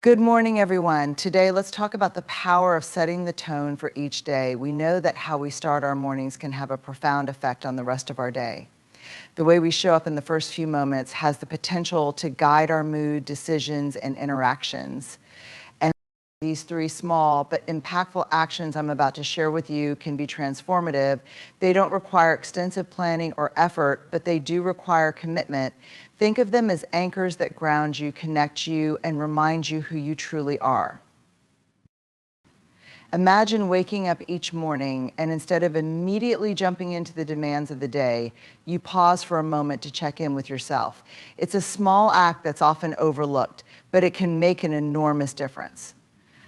Good morning, everyone. Today, let's talk about the power of setting the tone for each day. We know that how we start our mornings can have a profound effect on the rest of our day. The way we show up in the first few moments has the potential to guide our mood, decisions, and interactions. And these three small but impactful actions I'm about to share with you can be transformative. They don't require extensive planning or effort, but they do require commitment. Think of them as anchors that ground you, connect you, and remind you who you truly are. Imagine waking up each morning and instead of immediately jumping into the demands of the day, you pause for a moment to check in with yourself. It's a small act that's often overlooked, but it can make an enormous difference.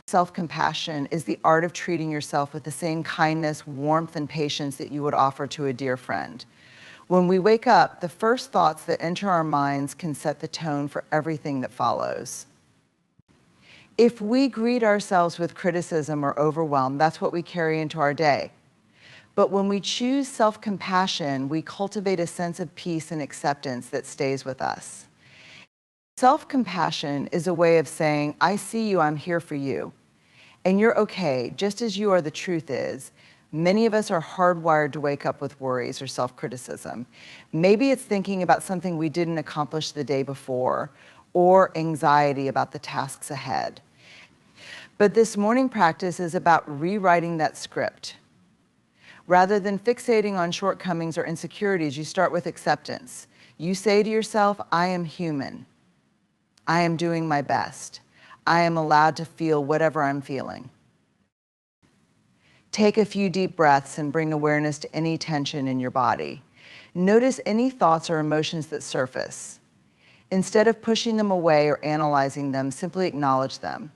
Self-compassion is the art of treating yourself with the same kindness, warmth, and patience that you would offer to a dear friend. When we wake up, the first thoughts that enter our minds can set the tone for everything that follows. If we greet ourselves with criticism or overwhelm, that's what we carry into our day. But when we choose self-compassion, we cultivate a sense of peace and acceptance that stays with us. Self-compassion is a way of saying, I see you, I'm here for you. And you're okay, just as you are. The truth is, many of us are hardwired to wake up with worries or self-criticism. Maybe it's thinking about something we didn't accomplish the day before, or anxiety about the tasks ahead. But this morning practice is about rewriting that script. Rather than fixating on shortcomings or insecurities, you start with acceptance. You say to yourself, I am human. I am doing my best. I am allowed to feel whatever I'm feeling. Take a few deep breaths and bring awareness to any tension in your body. Notice any thoughts or emotions that surface. Instead of pushing them away or analyzing them, simply acknowledge them.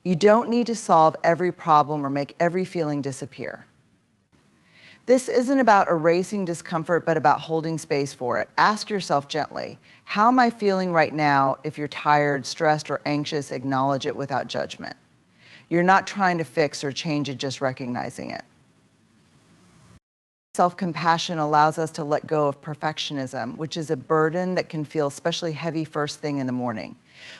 You don't need to solve every problem or make every feeling disappear. This isn't about erasing discomfort, but about holding space for it. Ask yourself gently, how am I feeling right now? If you're tired, stressed, or anxious, acknowledge it without judgment. You're not trying to fix or change it, just recognizing it. Self-compassion allows us to let go of perfectionism, which is a burden that can feel especially heavy first thing in the morning.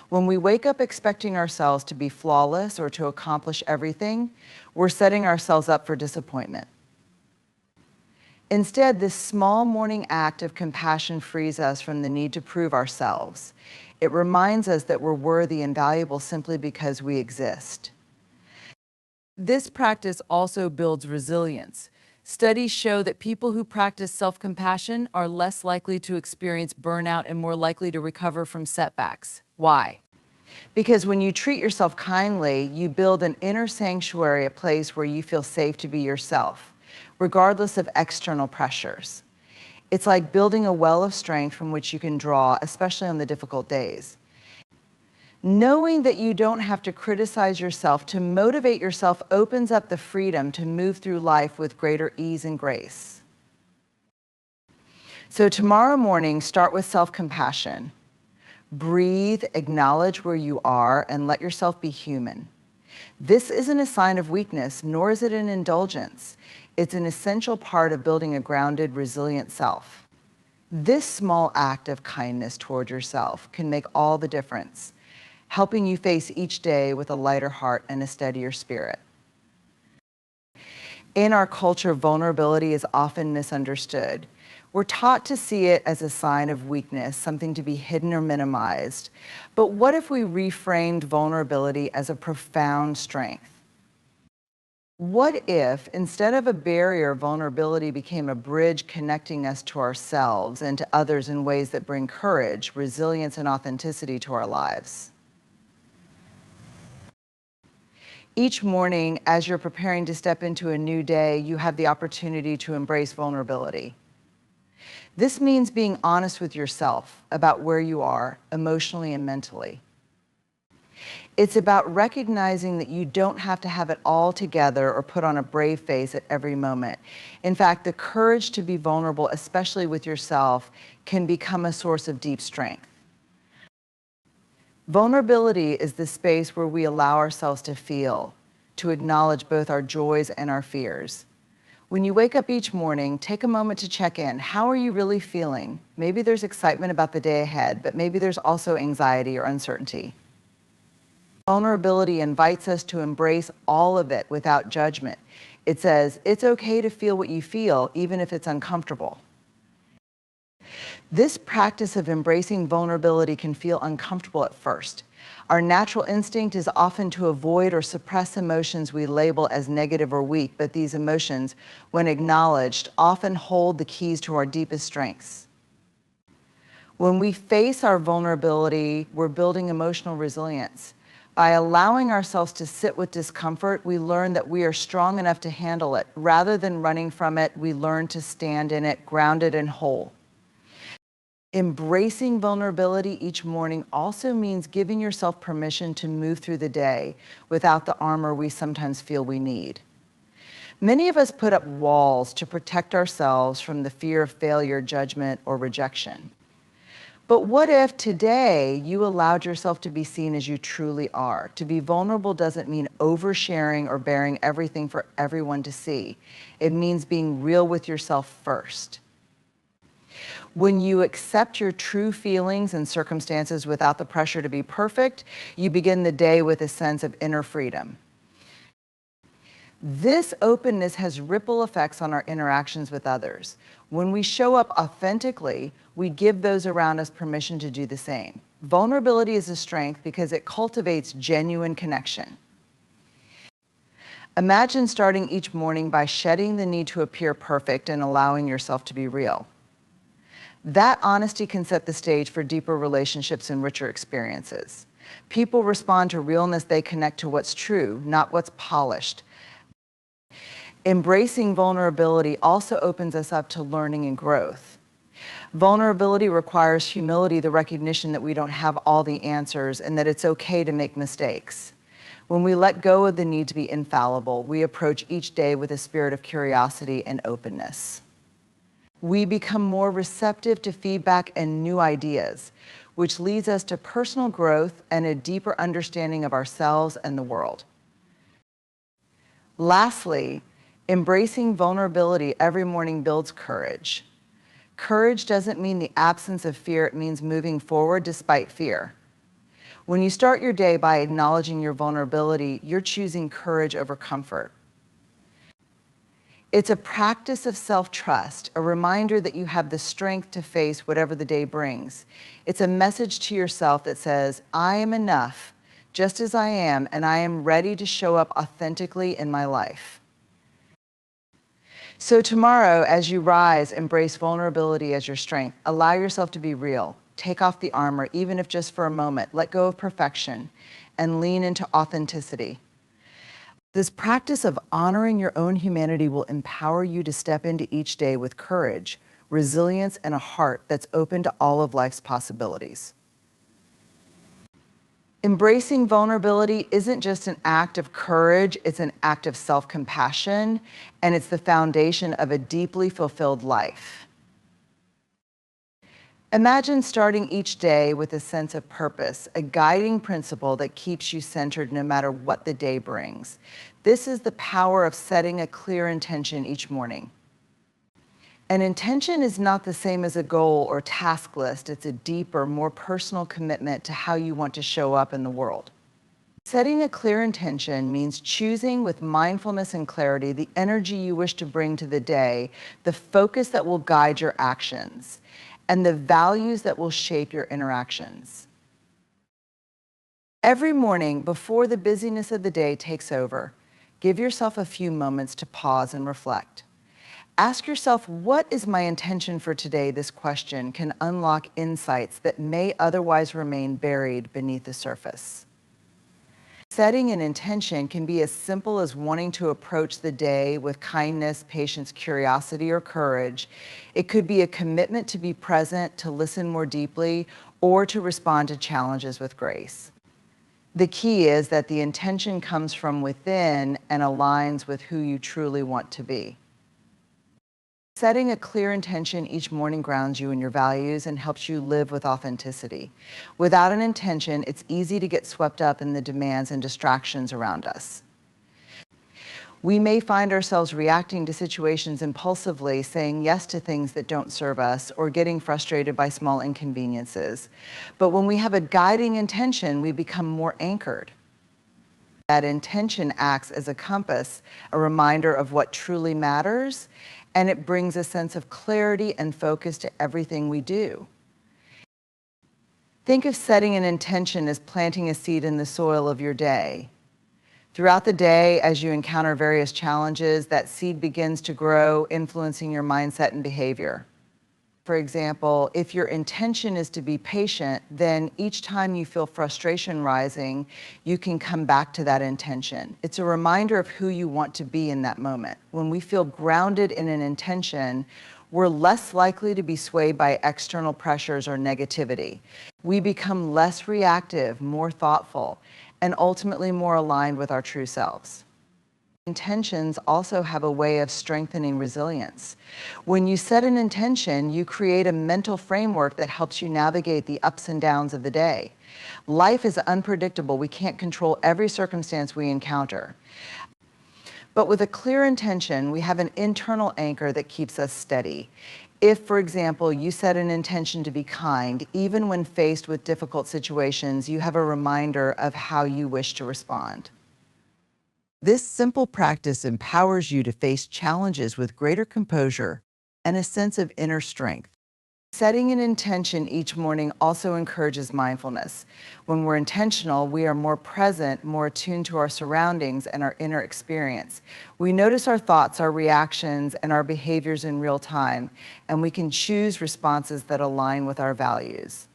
When we wake up expecting ourselves to be flawless or to accomplish everything, we're setting ourselves up for disappointment. Instead, this small morning act of compassion frees us from the need to prove ourselves. It reminds us that we're worthy and valuable simply because we exist. This practice also builds resilience. Studies show that people who practice self-compassion are less likely to experience burnout and more likely to recover from setbacks. Why? Because when you treat yourself kindly, you build an inner sanctuary, a place where you feel safe to be yourself, regardless of external pressures. It's like building a well of strength from which you can draw, especially on the difficult days. Knowing that you don't have to criticize yourself to motivate yourself opens up the freedom to move through life with greater ease and grace. So tomorrow morning, start with self-compassion. Breathe, acknowledge where you are, and let yourself be human. This isn't a sign of weakness, nor is it an indulgence. It's an essential part of building a grounded, resilient self. This small act of kindness toward yourself can make all the difference, helping you face each day with a lighter heart and a steadier spirit. In our culture, vulnerability is often misunderstood. We're taught to see it as a sign of weakness, something to be hidden or minimized. But what if we reframed vulnerability as a profound strength? What if, instead of a barrier, vulnerability became a bridge connecting us to ourselves and to others in ways that bring courage, resilience, and authenticity to our lives? Each morning, as you're preparing to step into a new day, you have the opportunity to embrace vulnerability. This means being honest with yourself about where you are emotionally and mentally. It's about recognizing that you don't have to have it all together or put on a brave face at every moment. In fact, the courage to be vulnerable, especially with yourself, can become a source of deep strength. Vulnerability is the space where we allow ourselves to feel, to acknowledge both our joys and our fears. When you wake up each morning, take a moment to check in. How are you really feeling? Maybe there's excitement about the day ahead, but maybe there's also anxiety or uncertainty. Vulnerability invites us to embrace all of it without judgment. It says, it's okay to feel what you feel, even if it's uncomfortable. This practice of embracing vulnerability can feel uncomfortable at first. Our natural instinct is often to avoid or suppress emotions we label as negative or weak, but these emotions, when acknowledged, often hold the keys to our deepest strengths. When we face our vulnerability, we're building emotional resilience. By allowing ourselves to sit with discomfort, we learn that we are strong enough to handle it. Rather than running from it, we learn to stand in it, grounded and whole. Embracing vulnerability each morning also means giving yourself permission to move through the day without the armor we sometimes feel we need. Many of us put up walls to protect ourselves from the fear of failure, judgment, or rejection. But what if today you allowed yourself to be seen as you truly are? To be vulnerable doesn't mean oversharing or bearing everything for everyone to see. It means being real with yourself first. When you accept your true feelings and circumstances without the pressure to be perfect, you begin the day with a sense of inner freedom. This openness has ripple effects on our interactions with others. When we show up authentically, we give those around us permission to do the same. Vulnerability is a strength because it cultivates genuine connection. Imagine starting each morning by shedding the need to appear perfect and allowing yourself to be real. That honesty can set the stage for deeper relationships and richer experiences. People respond to realness, they connect to what's true, not what's polished. Embracing vulnerability also opens us up to learning and growth. Vulnerability requires humility, the recognition that we don't have all the answers and that it's okay to make mistakes. When we let go of the need to be infallible, we approach each day with a spirit of curiosity and openness. We become more receptive to feedback and new ideas, which leads us to personal growth and a deeper understanding of ourselves and the world. Lastly, embracing vulnerability every morning builds courage. Courage doesn't mean the absence of fear, it means moving forward despite fear. When you start your day by acknowledging your vulnerability, you're choosing courage over comfort. It's a practice of self-trust, a reminder that you have the strength to face whatever the day brings. It's a message to yourself that says, I am enough, just as I am, and I am ready to show up authentically in my life. So tomorrow, as you rise, embrace vulnerability as your strength. Allow yourself to be real. Take off the armor, even if just for a moment. Let go of perfection and lean into authenticity. This practice of honoring your own humanity will empower you to step into each day with courage, resilience, and a heart that's open to all of life's possibilities. Embracing vulnerability isn't just an act of courage, it's an act of self-compassion, and it's the foundation of a deeply fulfilled life. Imagine starting each day with a sense of purpose, a guiding principle that keeps you centered no matter what the day brings. This is the power of setting a clear intention each morning. An intention is not the same as a goal or task list. It's a deeper, more personal commitment to how you want to show up in the world. Setting a clear intention means choosing with mindfulness and clarity the energy you wish to bring to the day, the focus that will guide your actions, and the values that will shape your interactions. Every morning, before the busyness of the day takes over, give yourself a few moments to pause and reflect. Ask yourself, what is my intention for today? This question can unlock insights that may otherwise remain buried beneath the surface. Setting an intention can be as simple as wanting to approach the day with kindness, patience, curiosity, or courage. It could be a commitment to be present, to listen more deeply, or to respond to challenges with grace. The key is that the intention comes from within and aligns with who you truly want to be. Setting a clear intention each morning grounds you in your values and helps you live with authenticity. Without an intention, it's easy to get swept up in the demands and distractions around us. We may find ourselves reacting to situations impulsively, saying yes to things that don't serve us, or getting frustrated by small inconveniences. But when we have a guiding intention, we become more anchored. That intention acts as a compass, a reminder of what truly matters, and it brings a sense of clarity and focus to everything we do. Think of setting an intention as planting a seed in the soil of your day. Throughout the day, as you encounter various challenges, that seed begins to grow, influencing your mindset and behavior. For example, if your intention is to be patient, then each time you feel frustration rising, you can come back to that intention. It's a reminder of who you want to be in that moment. When we feel grounded in an intention, we're less likely to be swayed by external pressures or negativity. We become less reactive, more thoughtful, and ultimately more aligned with our true selves. Intentions also have a way of strengthening resilience. When you set an intention, you create a mental framework that helps you navigate the ups and downs of the day. Life is unpredictable. We can't control every circumstance we encounter. But with a clear intention, we have an internal anchor that keeps us steady. If, for example, you set an intention to be kind, even when faced with difficult situations, you have a reminder of how you wish to respond. This simple practice empowers you to face challenges with greater composure and a sense of inner strength. Setting an intention each morning also encourages mindfulness. When we're intentional, we are more present, more attuned to our surroundings and our inner experience. We notice our thoughts, our reactions, and our behaviors in real time, and we can choose responses that align with our values.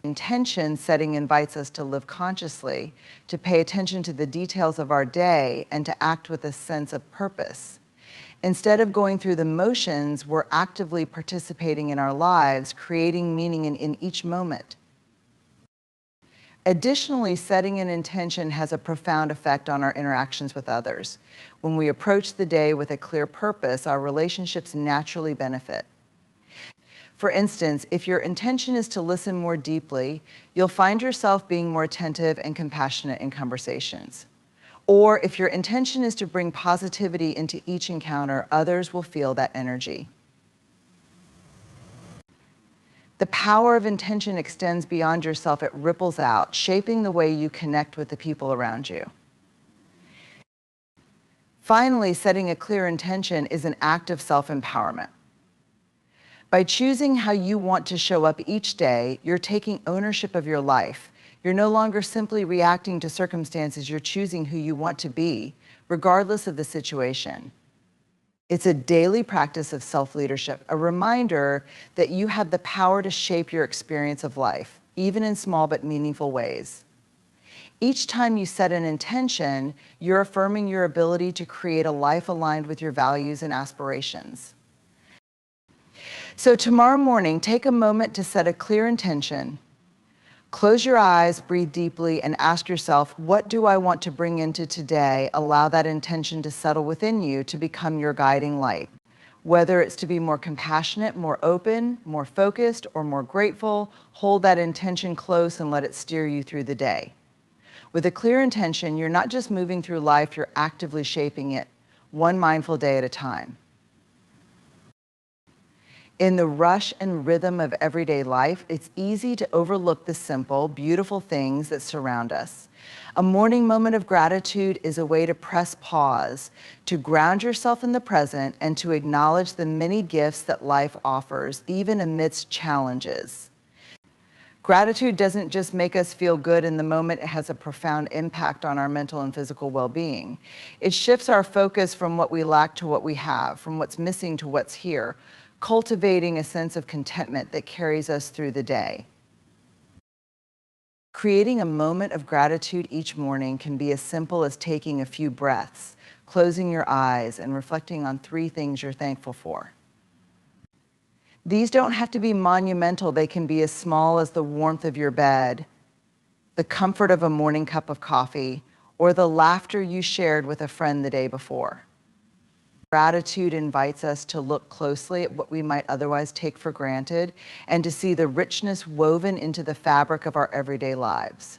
Intention setting invites us to live consciously, to pay attention to the details of our day, and to act with a sense of purpose. Instead of going through the motions, we're actively participating in our lives, creating meaning in each moment. Additionally, setting an intention has a profound effect on our interactions with others. When we approach the day with a clear purpose, our relationships naturally benefit. For instance, if your intention is to listen more deeply, you'll find yourself being more attentive and compassionate in conversations. Or if your intention is to bring positivity into each encounter, others will feel that energy. The power of intention extends beyond yourself. It ripples out, shaping the way you connect with the people around you. Finally, setting a clear intention is an act of self-empowerment. By choosing how you want to show up each day, you're taking ownership of your life. You're no longer simply reacting to circumstances, you're choosing who you want to be, regardless of the situation. It's a daily practice of self-leadership, a reminder that you have the power to shape your experience of life, even in small but meaningful ways. Each time you set an intention, you're affirming your ability to create a life aligned with your values and aspirations. So tomorrow morning, take a moment to set a clear intention. Close your eyes, breathe deeply, and ask yourself, what do I want to bring into today? Allow that intention to settle within you to become your guiding light. Whether it's to be more compassionate, more open, more focused, or more grateful, hold that intention close and let it steer you through the day. With a clear intention, you're not just moving through life, you're actively shaping it, one mindful day at a time. In the rush and rhythm of everyday life, it's easy to overlook the simple, beautiful things that surround us. A morning moment of gratitude is a way to press pause, to ground yourself in the present, and to acknowledge the many gifts that life offers, even amidst challenges. Gratitude doesn't just make us feel good in the moment, it has a profound impact on our mental and physical well-being. It shifts our focus from what we lack to what we have, from what's missing to what's here, cultivating a sense of contentment that carries us through the day. Creating a moment of gratitude each morning can be as simple as taking a few breaths, closing your eyes, and reflecting on 3 things you're thankful for. These don't have to be monumental. They can be as small as the warmth of your bed, the comfort of a morning cup of coffee, or the laughter you shared with a friend the day before. Gratitude invites us to look closely at what we might otherwise take for granted and to see the richness woven into the fabric of our everyday lives.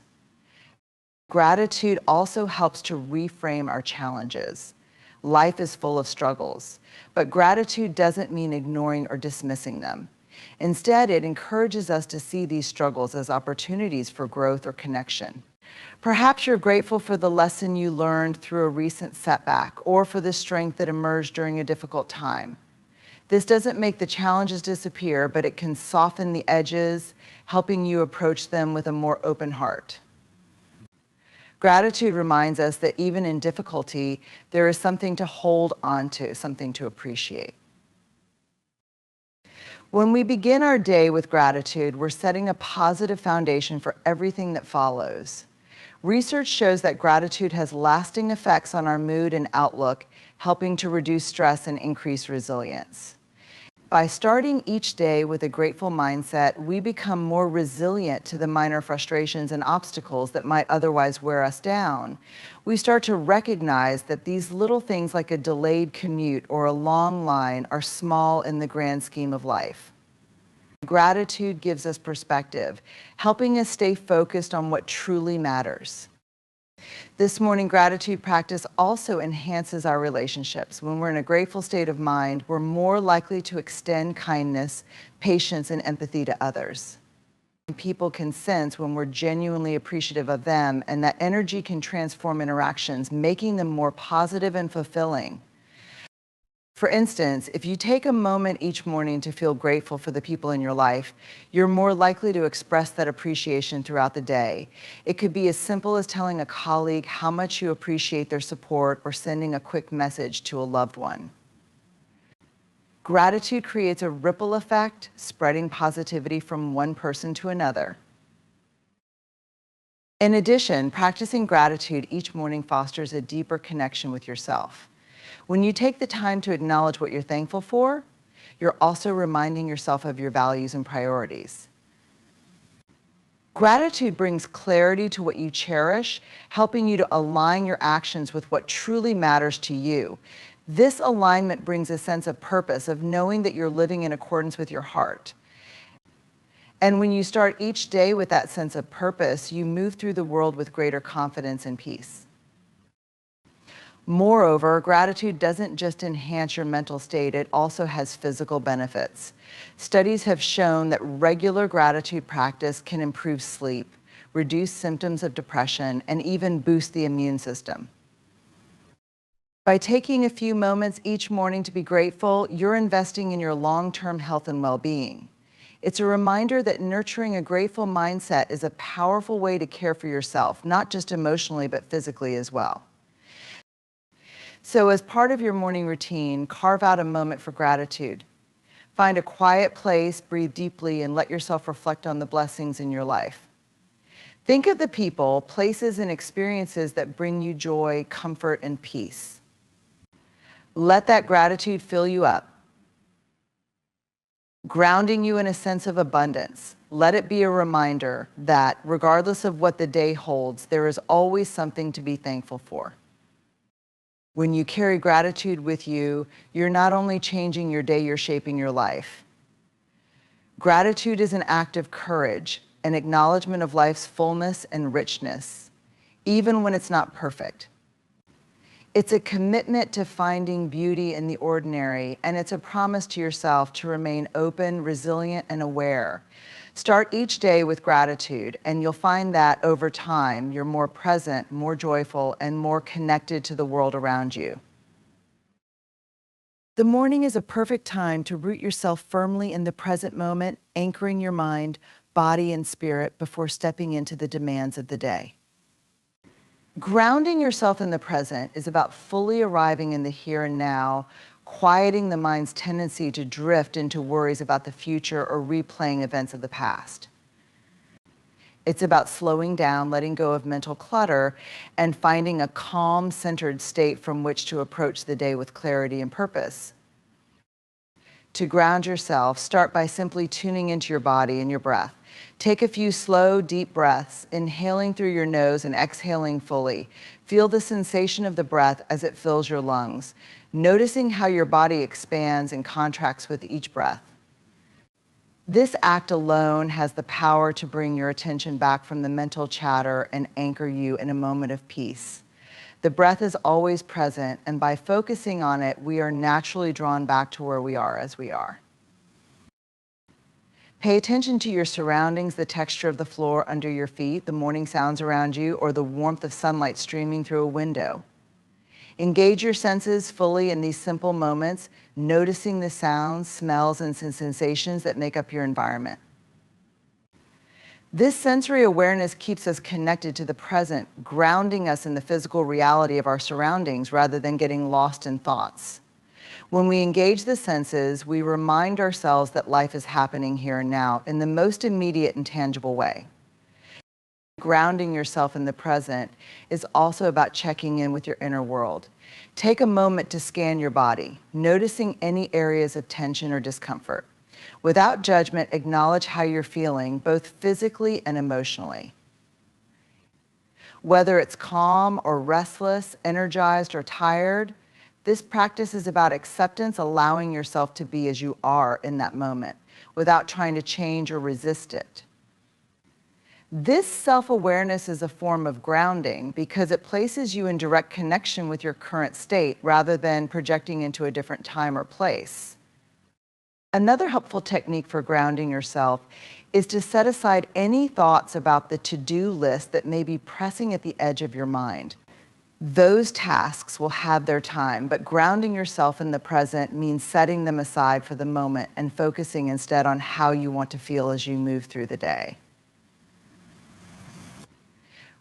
Gratitude also helps to reframe our challenges. Life is full of struggles, but gratitude doesn't mean ignoring or dismissing them. Instead, it encourages us to see these struggles as opportunities for growth or connection. Perhaps you're grateful for the lesson you learned through a recent setback or for the strength that emerged during a difficult time. This doesn't make the challenges disappear, but it can soften the edges, helping you approach them with a more open heart. Gratitude reminds us that even in difficulty, there is something to hold on to, something to appreciate. When we begin our day with gratitude, we're setting a positive foundation for everything that follows. Research shows that gratitude has lasting effects on our mood and outlook, helping to reduce stress and increase resilience. By starting each day with a grateful mindset, we become more resilient to the minor frustrations and obstacles that might otherwise wear us down. We start to recognize that these little things like a delayed commute or a long line are small in the grand scheme of life. Gratitude gives us perspective, helping us stay focused on what truly matters. This morning gratitude practice also enhances our relationships. When we're in a grateful state of mind, we're more likely to extend kindness, patience, and empathy to others. People can sense when we're genuinely appreciative of them, and that energy can transform interactions, making them more positive and fulfilling. For instance, if you take a moment each morning to feel grateful for the people in your life, you're more likely to express that appreciation throughout the day. It could be as simple as telling a colleague how much you appreciate their support or sending a quick message to a loved one. Gratitude creates a ripple effect, spreading positivity from one person to another. In addition, practicing gratitude each morning fosters a deeper connection with yourself. When you take the time to acknowledge what you're thankful for, you're also reminding yourself of your values and priorities. Gratitude brings clarity to what you cherish, helping you to align your actions with what truly matters to you. This alignment brings a sense of purpose, of knowing that you're living in accordance with your heart. And when you start each day with that sense of purpose, you move through the world with greater confidence and peace. Moreover, gratitude doesn't just enhance your mental state, it also has physical benefits. Studies have shown that regular gratitude practice can improve sleep, reduce symptoms of depression, and even boost the immune system. By taking a few moments each morning to be grateful, you're investing in your long-term health and well-being. It's a reminder that nurturing a grateful mindset is a powerful way to care for yourself, not just emotionally, but physically as well. So as part of your morning routine, carve out a moment for gratitude. Find a quiet place, breathe deeply, and let yourself reflect on the blessings in your life. Think of the people, places, and experiences that bring you joy, comfort, and peace. Let that gratitude fill you up, grounding you in a sense of abundance. Let it be a reminder that, regardless of what the day holds, there is always something to be thankful for. When you carry gratitude with you, you're not only changing your day, you're shaping your life. Gratitude is an act of courage, an acknowledgement of life's fullness and richness, even when it's not perfect. It's a commitment to finding beauty in the ordinary, and it's a promise to yourself to remain open, resilient, and aware. Start each day with gratitude, and you'll find that over time, you're more present, more joyful, and more connected to the world around you. The morning is a perfect time to root yourself firmly in the present moment, anchoring your mind, body, and spirit before stepping into the demands of the day. Grounding yourself in the present is about fully arriving in the here and now, quieting the mind's tendency to drift into worries about the future or replaying events of the past. It's about slowing down, letting go of mental clutter, and finding a calm, centered state from which to approach the day with clarity and purpose. To ground yourself, start by simply tuning into your body and your breath. Take a few slow, deep breaths, inhaling through your nose and exhaling fully. Feel the sensation of the breath as it fills your lungs, noticing how your body expands and contracts with each breath. This act alone has the power to bring your attention back from the mental chatter and anchor you in a moment of peace. The breath is always present, and by focusing on it, we are naturally drawn back to where we are as we are. Pay attention to your surroundings, the texture of the floor under your feet, the morning sounds around you, or the warmth of sunlight streaming through a window. Engage your senses fully in these simple moments, noticing the sounds, smells, and sensations that make up your environment. This sensory awareness keeps us connected to the present, grounding us in the physical reality of our surroundings rather than getting lost in thoughts. When we engage the senses, we remind ourselves that life is happening here and now in the most immediate and tangible way. Grounding yourself in the present is also about checking in with your inner world. Take a moment to scan your body, noticing any areas of tension or discomfort. Without judgment, acknowledge how you're feeling, both physically and emotionally. Whether it's calm or restless, energized or tired, this practice is about acceptance, allowing yourself to be as you are in that moment, without trying to change or resist it. This self-awareness is a form of grounding because it places you in direct connection with your current state rather than projecting into a different time or place. Another helpful technique for grounding yourself is to set aside any thoughts about the to-do list that may be pressing at the edge of your mind. Those tasks will have their time, but grounding yourself in the present means setting them aside for the moment and focusing instead on how you want to feel as you move through the day.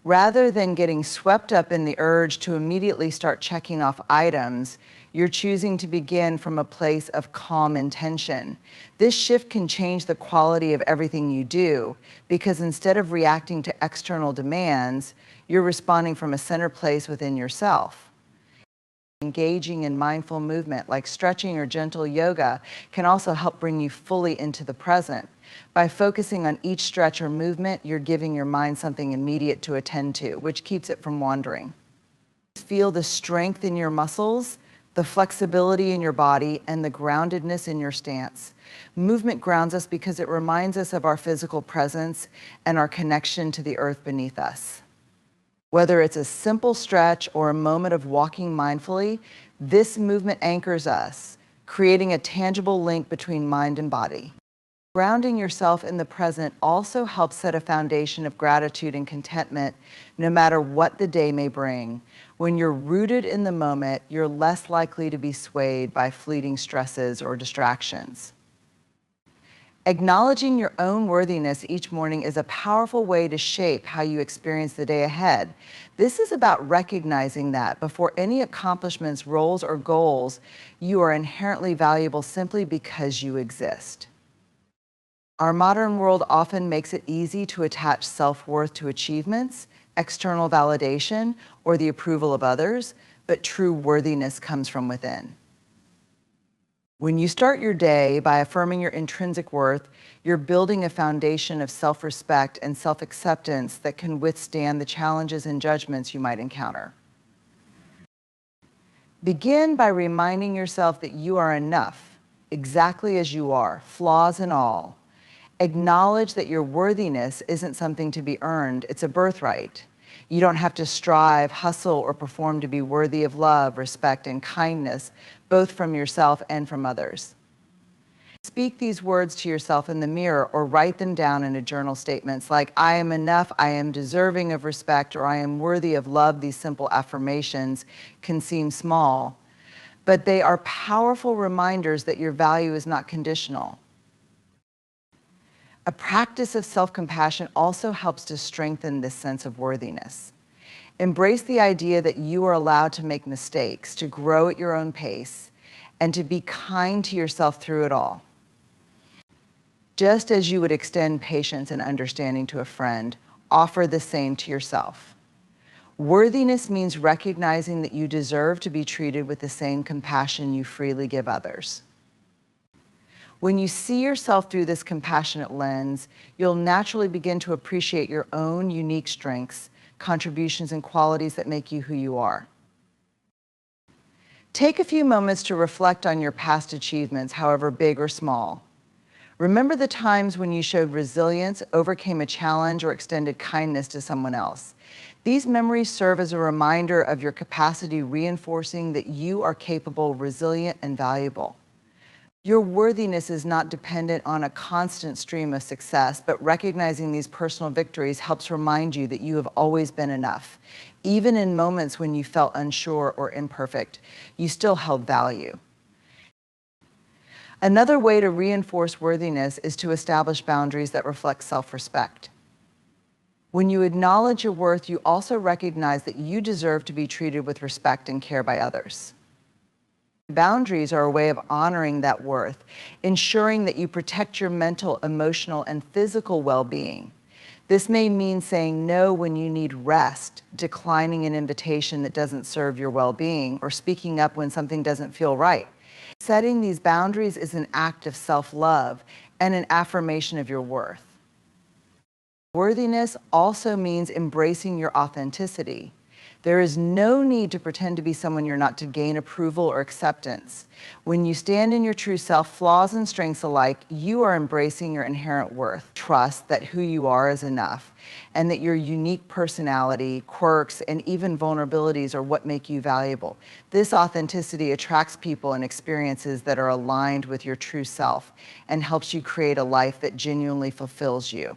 Rather than getting swept up in the urge to immediately start checking off items, you're choosing to begin from a place of calm intention. This shift can change the quality of everything you do because instead of reacting to external demands, you're responding from a center place within yourself. Engaging in mindful movement like stretching or gentle yoga can also help bring you fully into the present. By focusing on each stretch or movement, you're giving your mind something immediate to attend to, which keeps it from wandering. Feel the strength in your muscles, the flexibility in your body, and the groundedness in your stance. Movement grounds us because it reminds us of our physical presence and our connection to the earth beneath us. Whether it's a simple stretch or a moment of walking mindfully, this movement anchors us, creating a tangible link between mind and body. Grounding yourself in the present also helps set a foundation of gratitude and contentment, no matter what the day may bring. When you're rooted in the moment, you're less likely to be swayed by fleeting stresses or distractions. Acknowledging your own worthiness each morning is a powerful way to shape how you experience the day ahead. This is about recognizing that before any accomplishments, roles, or goals, you are inherently valuable simply because you exist. Our modern world often makes it easy to attach self-worth to achievements, external validation, or the approval of others, but true worthiness comes from within. When you start your day by affirming your intrinsic worth, you're building a foundation of self-respect and self-acceptance that can withstand the challenges and judgments you might encounter. Begin by reminding yourself that you are enough, exactly as you are, flaws and all. Acknowledge that your worthiness isn't something to be earned, it's a birthright. You don't have to strive, hustle, or perform to be worthy of love, respect, and kindness, both from yourself and from others. Speak these words to yourself in the mirror or write them down in a journal statements like, I am enough, I am deserving of respect, or I am worthy of love. These simple affirmations can seem small, but they are powerful reminders that your value is not conditional. A practice of self-compassion also helps to strengthen this sense of worthiness. Embrace the idea that you are allowed to make mistakes, to grow at your own pace, and to be kind to yourself through it all. Just as you would extend patience and understanding to a friend, offer the same to yourself. Worthiness means recognizing that you deserve to be treated with the same compassion you freely give others. When you see yourself through this compassionate lens, you'll naturally begin to appreciate your own unique strengths, contributions, and qualities that make you who you are. Take a few moments to reflect on your past achievements, however big or small. Remember the times when you showed resilience, overcame a challenge, or extended kindness to someone else. These memories serve as a reminder of your capacity, reinforcing that you are capable, resilient, and valuable. Your worthiness is not dependent on a constant stream of success, but recognizing these personal victories helps remind you that you have always been enough. Even in moments when you felt unsure or imperfect, you still held value. Another way to reinforce worthiness is to establish boundaries that reflect self-respect. When you acknowledge your worth, you also recognize that you deserve to be treated with respect and care by others. Boundaries are a way of honoring that worth, ensuring that you protect your mental, emotional, and physical well-being. This may mean saying no when you need rest, declining an invitation that doesn't serve your well-being, or speaking up when something doesn't feel right. Setting these boundaries is an act of self-love and an affirmation of your worth. Worthiness also means embracing your authenticity. There is no need to pretend to be someone you're not to gain approval or acceptance. When you stand in your true self, flaws and strengths alike, you are embracing your inherent worth. Trust that who you are is enough, and that your unique personality, quirks, and even vulnerabilities are what make you valuable. This authenticity attracts people and experiences that are aligned with your true self and helps you create a life that genuinely fulfills you.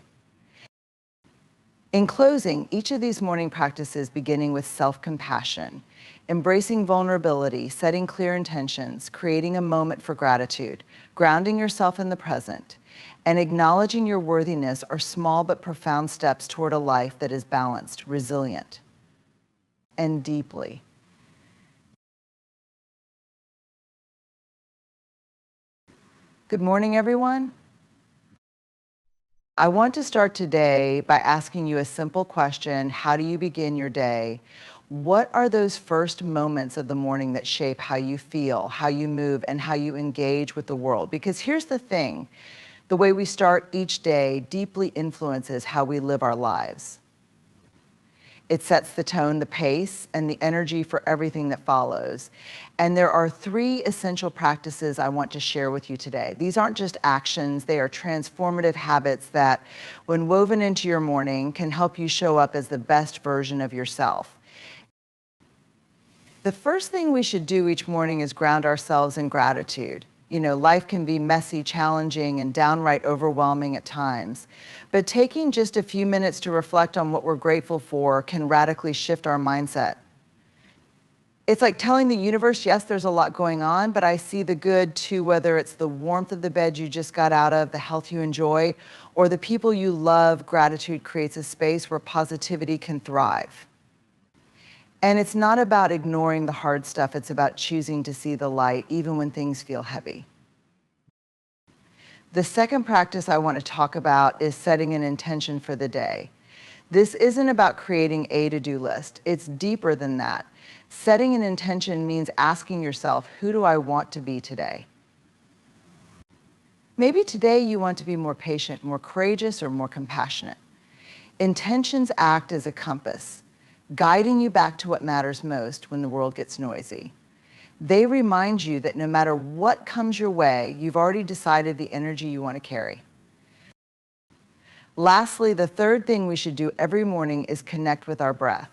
In closing, each of these morning practices, beginning with self-compassion, embracing vulnerability, setting clear intentions, creating a moment for gratitude, grounding yourself in the present, and acknowledging your worthiness are small but profound steps toward a life that is balanced, resilient, and deeply. Good morning, everyone. I want to start today by asking you a simple question. How do you begin your day? What are those first moments of the morning that shape how you feel, how you move, and how you engage with the world? Because here's the thing, the way we start each day deeply influences how we live our lives. It sets the tone, the pace, and the energy for everything that follows. And there are 3 essential practices I want to share with you today. These aren't just actions, they are transformative habits that, when woven into your morning, can help you show up as the best version of yourself. The first thing we should do each morning is ground ourselves in gratitude. You know, life can be messy, challenging, and downright overwhelming at times. But taking just a few minutes to reflect on what we're grateful for can radically shift our mindset. It's like telling the universe, yes, there's a lot going on, but I see the good too, whether it's the warmth of the bed you just got out of, the health you enjoy, or the people you love. Gratitude creates a space where positivity can thrive. And it's not about ignoring the hard stuff, it's about choosing to see the light, even when things feel heavy. The second practice I want to talk about is setting an intention for the day. This isn't about creating a to-do list. It's deeper than that. Setting an intention means asking yourself, who do I want to be today? Maybe today you want to be more patient, more courageous, or more compassionate. Intentions act as a compass, guiding you back to what matters most when the world gets noisy. They remind you that no matter what comes your way, you've already decided the energy you want to carry. Lastly, the third thing we should do every morning is connect with our breath.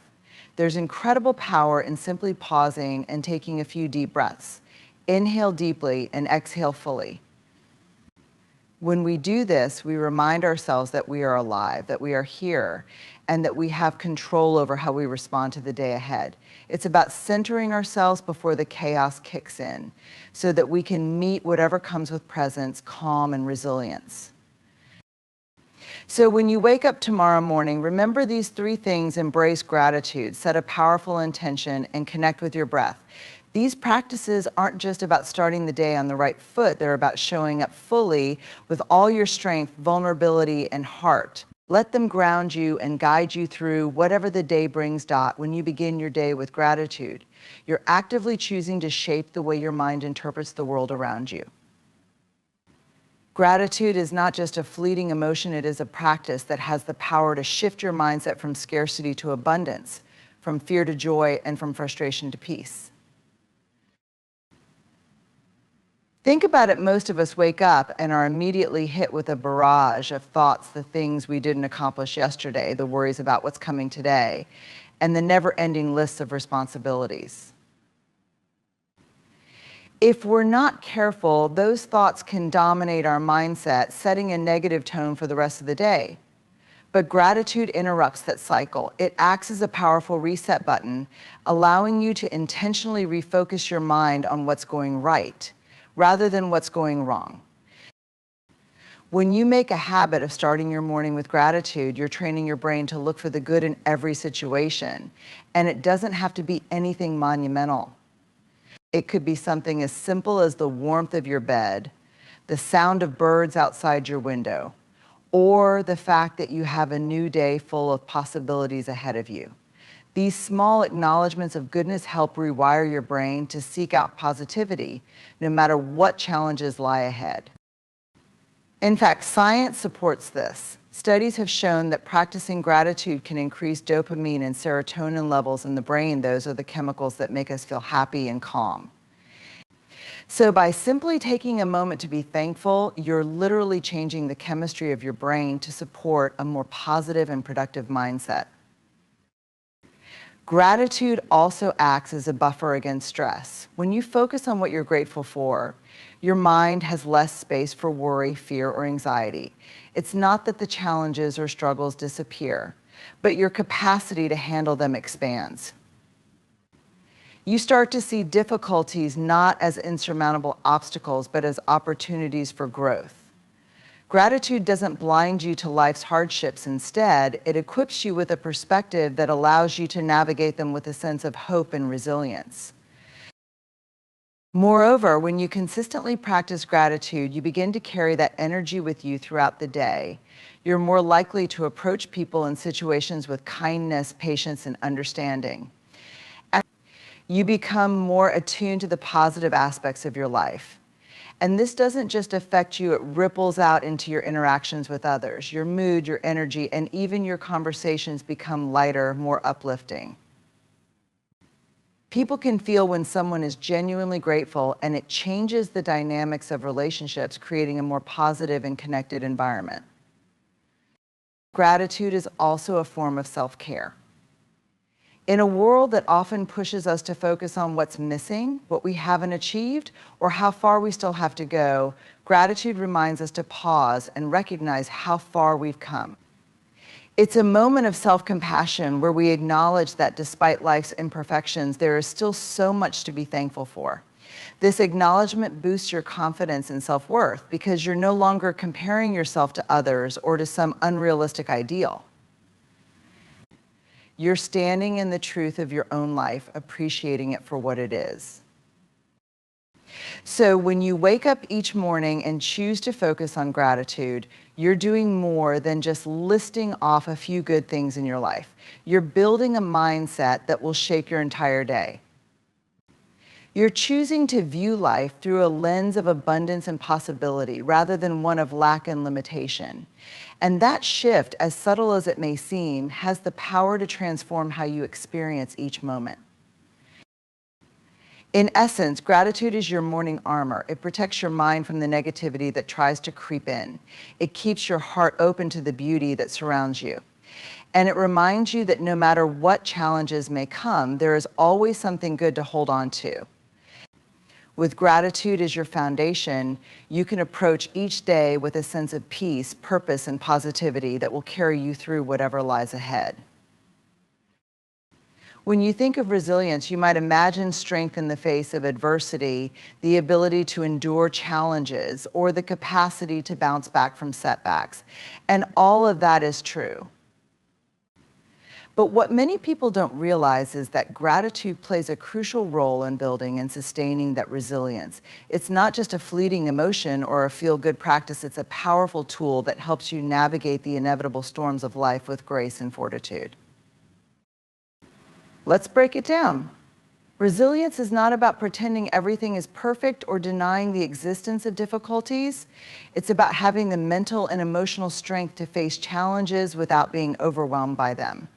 There's incredible power in simply pausing and taking a few deep breaths. Inhale deeply and exhale fully. When we do this, we remind ourselves that we are alive, that we are here, and that we have control over how we respond to the day ahead. It's about centering ourselves before the chaos kicks in, so that we can meet whatever comes with presence, calm, and resilience. So when you wake up tomorrow morning, remember these 3 things: embrace gratitude, set a powerful intention, and connect with your breath. These practices aren't just about starting the day on the right foot, they're about showing up fully with all your strength, vulnerability, and heart. Let them ground you and guide you through whatever the day brings. When you begin your day with gratitude, you're actively choosing to shape the way your mind interprets the world around you. Gratitude is not just a fleeting emotion, it is a practice that has the power to shift your mindset from scarcity to abundance, from fear to joy, and from frustration to peace. Think about it, most of us wake up and are immediately hit with a barrage of thoughts, the things we didn't accomplish yesterday, the worries about what's coming today, and the never-ending lists of responsibilities. If we're not careful, those thoughts can dominate our mindset, setting a negative tone for the rest of the day. But gratitude interrupts that cycle. It acts as a powerful reset button, allowing you to intentionally refocus your mind on what's going right, rather than what's going wrong. When you make a habit of starting your morning with gratitude, you're training your brain to look for the good in every situation. And it doesn't have to be anything monumental. It could be something as simple as the warmth of your bed, the sound of birds outside your window, or the fact that you have a new day full of possibilities ahead of you. These small acknowledgments of goodness help rewire your brain to seek out positivity, no matter what challenges lie ahead. In fact, science supports this. Studies have shown that practicing gratitude can increase dopamine and serotonin levels in the brain. Those are the chemicals that make us feel happy and calm. So by simply taking a moment to be thankful, you're literally changing the chemistry of your brain to support a more positive and productive mindset. Gratitude also acts as a buffer against stress. When you focus on what you're grateful for, your mind has less space for worry, fear, or anxiety. It's not that the challenges or struggles disappear, but your capacity to handle them expands. You start to see difficulties not as insurmountable obstacles, but as opportunities for growth. Gratitude doesn't blind you to life's hardships. Instead, it equips you with a perspective that allows you to navigate them with a sense of hope and resilience. Moreover, when you consistently practice gratitude, you begin to carry that energy with you throughout the day. You're more likely to approach people and situations with kindness, patience, and understanding. And you become more attuned to the positive aspects of your life. And this doesn't just affect you, it ripples out into your interactions with others. Your mood, your energy, and even your conversations become lighter, more uplifting. People can feel when someone is genuinely grateful, and it changes the dynamics of relationships, creating a more positive and connected environment. Gratitude is also a form of self-care. In a world that often pushes us to focus on what's missing, what we haven't achieved, or how far we still have to go, gratitude reminds us to pause and recognize how far we've come. It's a moment of self-compassion where we acknowledge that despite life's imperfections, there is still so much to be thankful for. This acknowledgement boosts your confidence and self-worth because you're no longer comparing yourself to others or to some unrealistic ideal. You're standing in the truth of your own life, appreciating it for what it is. So when you wake up each morning and choose to focus on gratitude, you're doing more than just listing off a few good things in your life. You're building a mindset that will shape your entire day. You're choosing to view life through a lens of abundance and possibility rather than one of lack and limitation. And that shift, as subtle as it may seem, has the power to transform how you experience each moment. In essence, gratitude is your morning armor. It protects your mind from the negativity that tries to creep in. It keeps your heart open to the beauty that surrounds you. And it reminds you that no matter what challenges may come, there is always something good to hold on to. With gratitude as your foundation, you can approach each day with a sense of peace, purpose, and positivity that will carry you through whatever lies ahead. When you think of resilience, you might imagine strength in the face of adversity, the ability to endure challenges, or the capacity to bounce back from setbacks. And all of that is true. But what many people don't realize is that gratitude plays a crucial role in building and sustaining that resilience. It's not just a fleeting emotion or a feel-good practice, it's a powerful tool that helps you navigate the inevitable storms of life with grace and fortitude. Let's break it down. Resilience is not about pretending everything is perfect or denying the existence of difficulties. It's about having the mental and emotional strength to face challenges without being overwhelmed by them.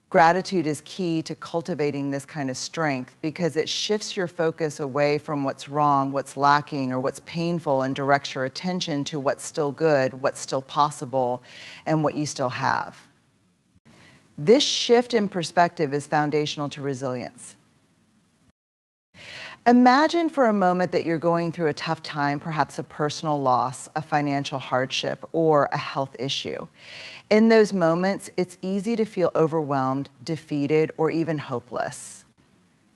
Gratitude is key to cultivating this kind of strength because it shifts your focus away from what's wrong, what's lacking, or what's painful and directs your attention to what's still good, what's still possible, and what you still have. This shift in perspective is foundational to resilience. Imagine for a moment that you're going through a tough time, perhaps a personal loss, a financial hardship, or a health issue. In those moments, it's easy to feel overwhelmed, defeated, or even hopeless.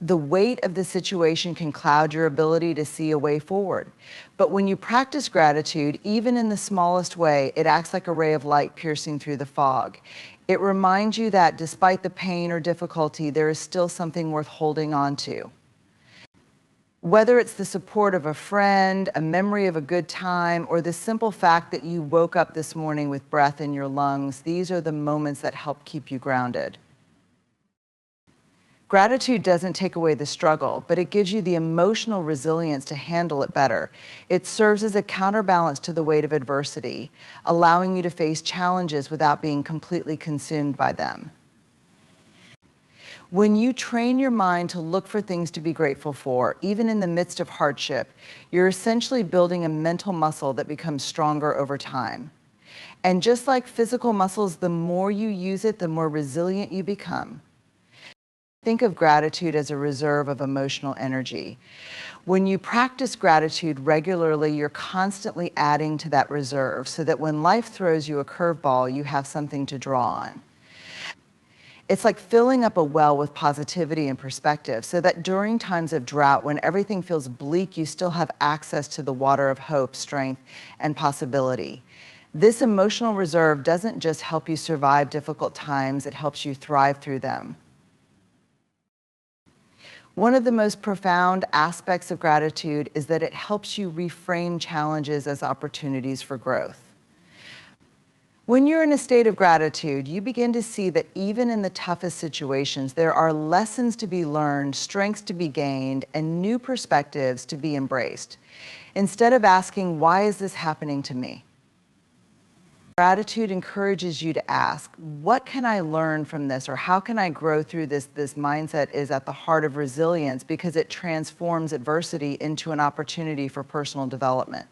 The weight of the situation can cloud your ability to see a way forward. But when you practice gratitude, even in the smallest way, it acts like a ray of light piercing through the fog. It reminds you that despite the pain or difficulty, there is still something worth holding on to. Whether it's the support of a friend, a memory of a good time, or the simple fact that you woke up this morning with breath in your lungs, these are the moments that help keep you grounded. Gratitude doesn't take away the struggle, but it gives you the emotional resilience to handle it better. It serves as a counterbalance to the weight of adversity, allowing you to face challenges without being completely consumed by them. When you train your mind to look for things to be grateful for, even in the midst of hardship, you're essentially building a mental muscle that becomes stronger over time. And just like physical muscles, the more you use it, the more resilient you become. Think of gratitude as a reserve of emotional energy. When you practice gratitude regularly, you're constantly adding to that reserve so that when life throws you a curveball, you have something to draw on. It's like filling up a well with positivity and perspective so that during times of drought, when everything feels bleak, you still have access to the water of hope, strength, and possibility. This emotional reserve doesn't just help you survive difficult times, it helps you thrive through them. One of the most profound aspects of gratitude is that it helps you reframe challenges as opportunities for growth. When you're in a state of gratitude, you begin to see that even in the toughest situations, there are lessons to be learned, strengths to be gained, and new perspectives to be embraced. Instead of asking, why is this happening to me? Gratitude encourages you to ask, what can I learn from this, or how can I grow through this? This mindset is at the heart of resilience because it transforms adversity into an opportunity for personal development.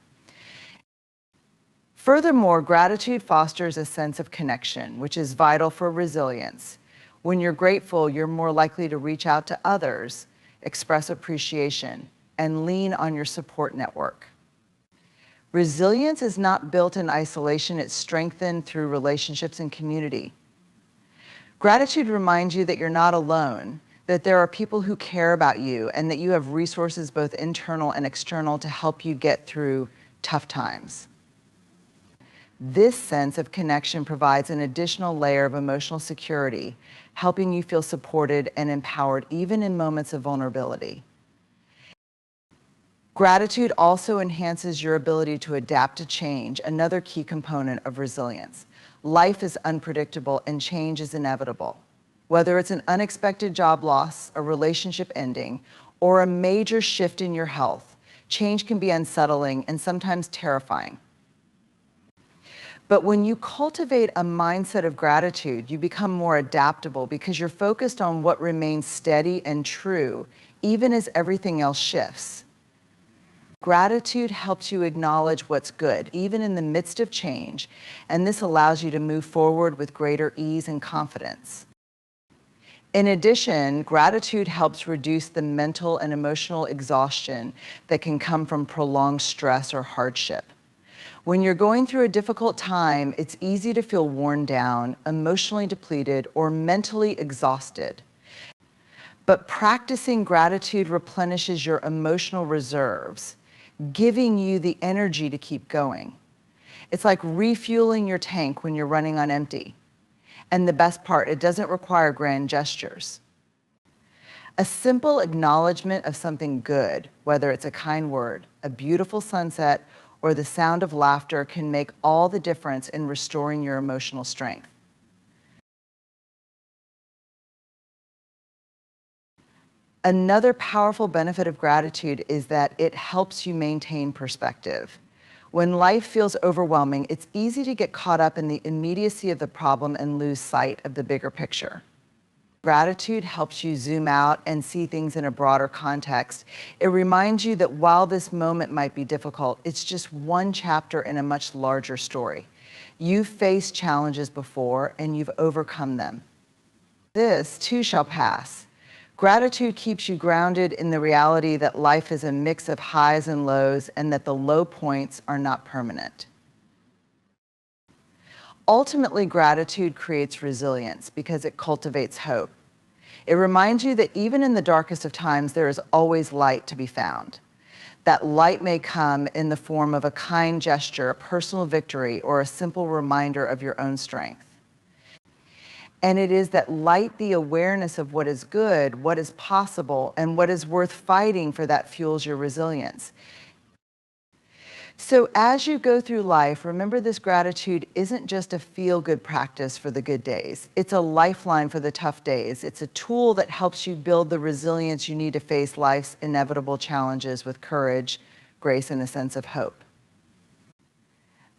Furthermore, gratitude fosters a sense of connection, which is vital for resilience. When you're grateful, you're more likely to reach out to others, express appreciation, and lean on your support network. Resilience is not built in isolation, it's strengthened through relationships and community. Gratitude reminds you that you're not alone, that there are people who care about you, and that you have resources both internal and external to help you get through tough times. This sense of connection provides an additional layer of emotional security, helping you feel supported and empowered even in moments of vulnerability. Gratitude also enhances your ability to adapt to change, another key component of resilience. Life is unpredictable and change is inevitable. Whether it's an unexpected job loss, a relationship ending, or a major shift in your health, change can be unsettling and sometimes terrifying. But when you cultivate a mindset of gratitude, you become more adaptable because you're focused on what remains steady and true, even as everything else shifts. Gratitude helps you acknowledge what's good, even in the midst of change, and this allows you to move forward with greater ease and confidence. In addition, gratitude helps reduce the mental and emotional exhaustion that can come from prolonged stress or hardship. When you're going through a difficult time, it's easy to feel worn down, emotionally depleted, or mentally exhausted. But practicing gratitude replenishes your emotional reserves, giving you the energy to keep going. It's like refueling your tank when you're running on empty. And the best part, it doesn't require grand gestures. A simple acknowledgement of something good, whether it's a kind word, a beautiful sunset, or the sound of laughter, can make all the difference in restoring your emotional strength. Another powerful benefit of gratitude is that it helps you maintain perspective. When life feels overwhelming, it's easy to get caught up in the immediacy of the problem and lose sight of the bigger picture. Gratitude helps you zoom out and see things in a broader context. It reminds you that while this moment might be difficult, it's just one chapter in a much larger story. You've faced challenges before and you've overcome them. This too shall pass. Gratitude keeps you grounded in the reality that life is a mix of highs and lows and that the low points are not permanent. Ultimately, gratitude creates resilience because it cultivates hope. It reminds you that even in the darkest of times, there is always light to be found. That light may come in the form of a kind gesture, a personal victory, or a simple reminder of your own strength. And it is that light, the awareness of what is good, what is possible, and what is worth fighting for, that fuels your resilience. So as you go through life, remember this gratitude isn't just a feel-good practice for the good days. It's a lifeline for the tough days. It's a tool that helps you build the resilience you need to face life's inevitable challenges with courage, grace, and a sense of hope.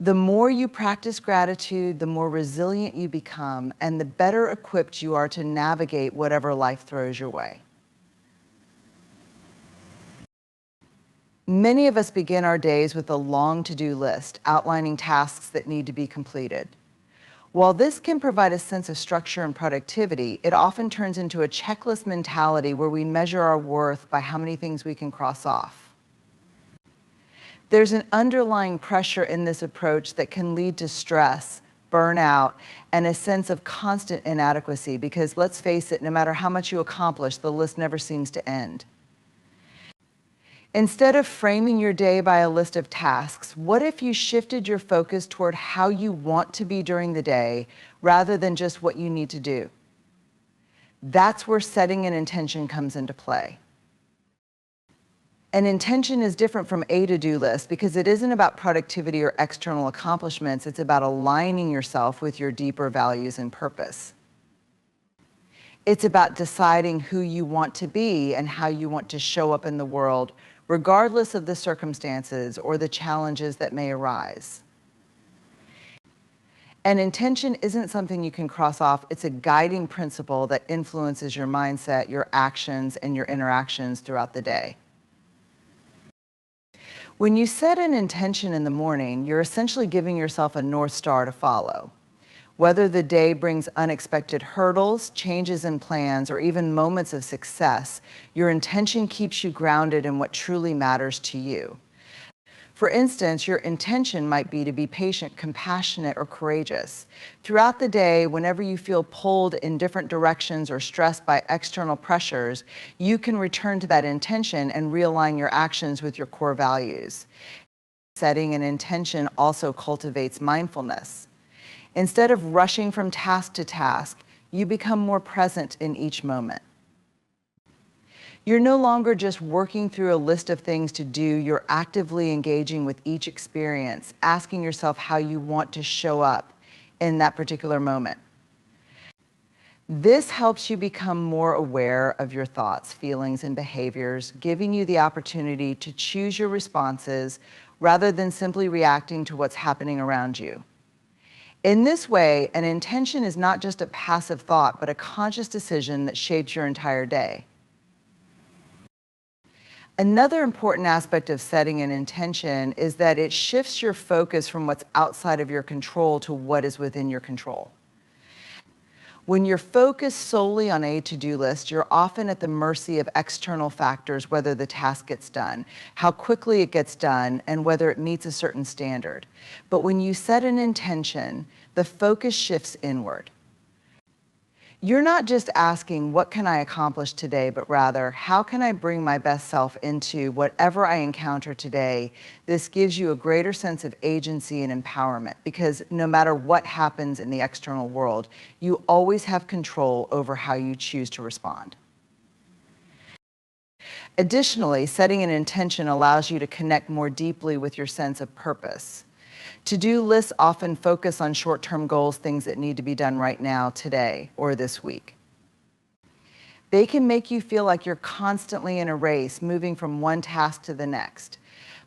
The more you practice gratitude, the more resilient you become, and the better equipped you are to navigate whatever life throws your way. Many of us begin our days with a long to-do list outlining tasks that need to be completed. While this can provide a sense of structure and productivity, it often turns into a checklist mentality where we measure our worth by how many things we can cross off. There's an underlying pressure in this approach that can lead to stress, burnout, and a sense of constant inadequacy because, let's face it, no matter how much you accomplish, the list never seems to end. Instead of framing your day by a list of tasks, what if you shifted your focus toward how you want to be during the day rather than just what you need to do? That's where setting an intention comes into play. An intention is different from a to-do list because it isn't about productivity or external accomplishments. It's about aligning yourself with your deeper values and purpose. It's about deciding who you want to be and how you want to show up in the world, regardless of the circumstances or the challenges that may arise. An intention isn't something you can cross off. It's a guiding principle that influences your mindset, your actions, and your interactions throughout the day. When you set an intention in the morning, you're essentially giving yourself a North Star to follow. Whether the day brings unexpected hurdles, changes in plans, or even moments of success, your intention keeps you grounded in what truly matters to you. For instance, your intention might be to be patient, compassionate, or courageous. Throughout the day, whenever you feel pulled in different directions or stressed by external pressures, you can return to that intention and realign your actions with your core values. Setting an intention also cultivates mindfulness. Instead of rushing from task to task, you become more present in each moment. You're no longer just working through a list of things to do, you're actively engaging with each experience, asking yourself how you want to show up in that particular moment. This helps you become more aware of your thoughts, feelings, and behaviors, giving you the opportunity to choose your responses rather than simply reacting to what's happening around you. In this way, an intention is not just a passive thought, but a conscious decision that shapes your entire day. Another important aspect of setting an intention is that it shifts your focus from what's outside of your control to what is within your control. When you're focused solely on a to-do list, you're often at the mercy of external factors, whether the task gets done, how quickly it gets done, and whether it meets a certain standard. But when you set an intention, the focus shifts inward. You're not just asking, what can I accomplish today, but rather, how can I bring my best self into whatever I encounter today? This gives you a greater sense of agency and empowerment because no matter what happens in the external world, you always have control over how you choose to respond. Additionally, setting an intention allows you to connect more deeply with your sense of purpose. To-do lists often focus on short-term goals, things that need to be done right now, today, or this week. They can make you feel like you're constantly in a race, moving from one task to the next.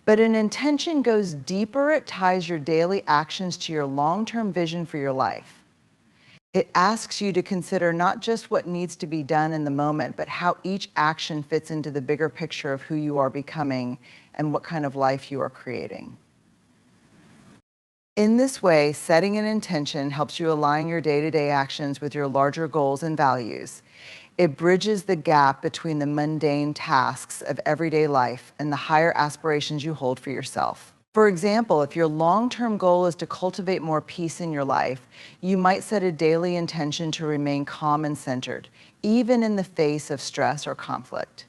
But an intention goes deeper. It ties your daily actions to your long-term vision for your life. It asks you to consider not just what needs to be done in the moment, but how each action fits into the bigger picture of who you are becoming and what kind of life you are creating. In this way, setting an intention helps you align your day-to-day actions with your larger goals and values. It bridges the gap between the mundane tasks of everyday life and the higher aspirations you hold for yourself. For example, if your long-term goal is to cultivate more peace in your life, you might set a daily intention to remain calm and centered, even in the face of stress or conflict.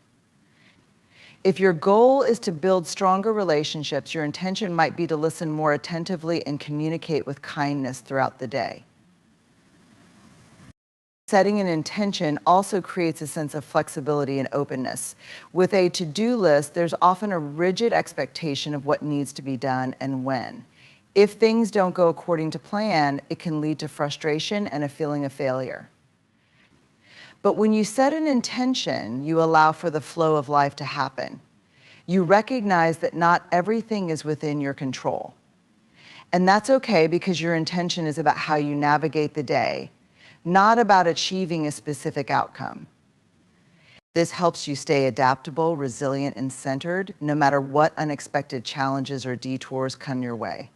If your goal is to build stronger relationships, your intention might be to listen more attentively and communicate with kindness throughout the day. Setting an intention also creates a sense of flexibility and openness. With a to-do list, there's often a rigid expectation of what needs to be done and when. If things don't go according to plan, it can lead to frustration and a feeling of failure. But when you set an intention, you allow for the flow of life to happen. You recognize that not everything is within your control. And that's okay, because your intention is about how you navigate the day, not about achieving a specific outcome. This helps you stay adaptable, resilient, and centered, no matter what unexpected challenges or detours come your way.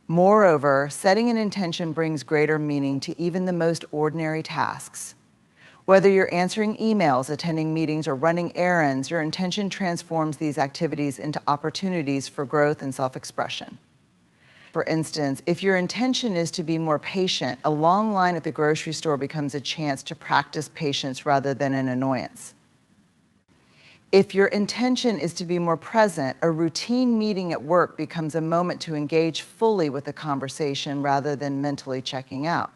Moreover, setting an intention brings greater meaning to even the most ordinary tasks. Whether you're answering emails, attending meetings, or running errands, your intention transforms these activities into opportunities for growth and self-expression. For instance, if your intention is to be more patient, a long line at the grocery store becomes a chance to practice patience rather than an annoyance. If your intention is to be more present, a routine meeting at work becomes a moment to engage fully with the conversation rather than mentally checking out.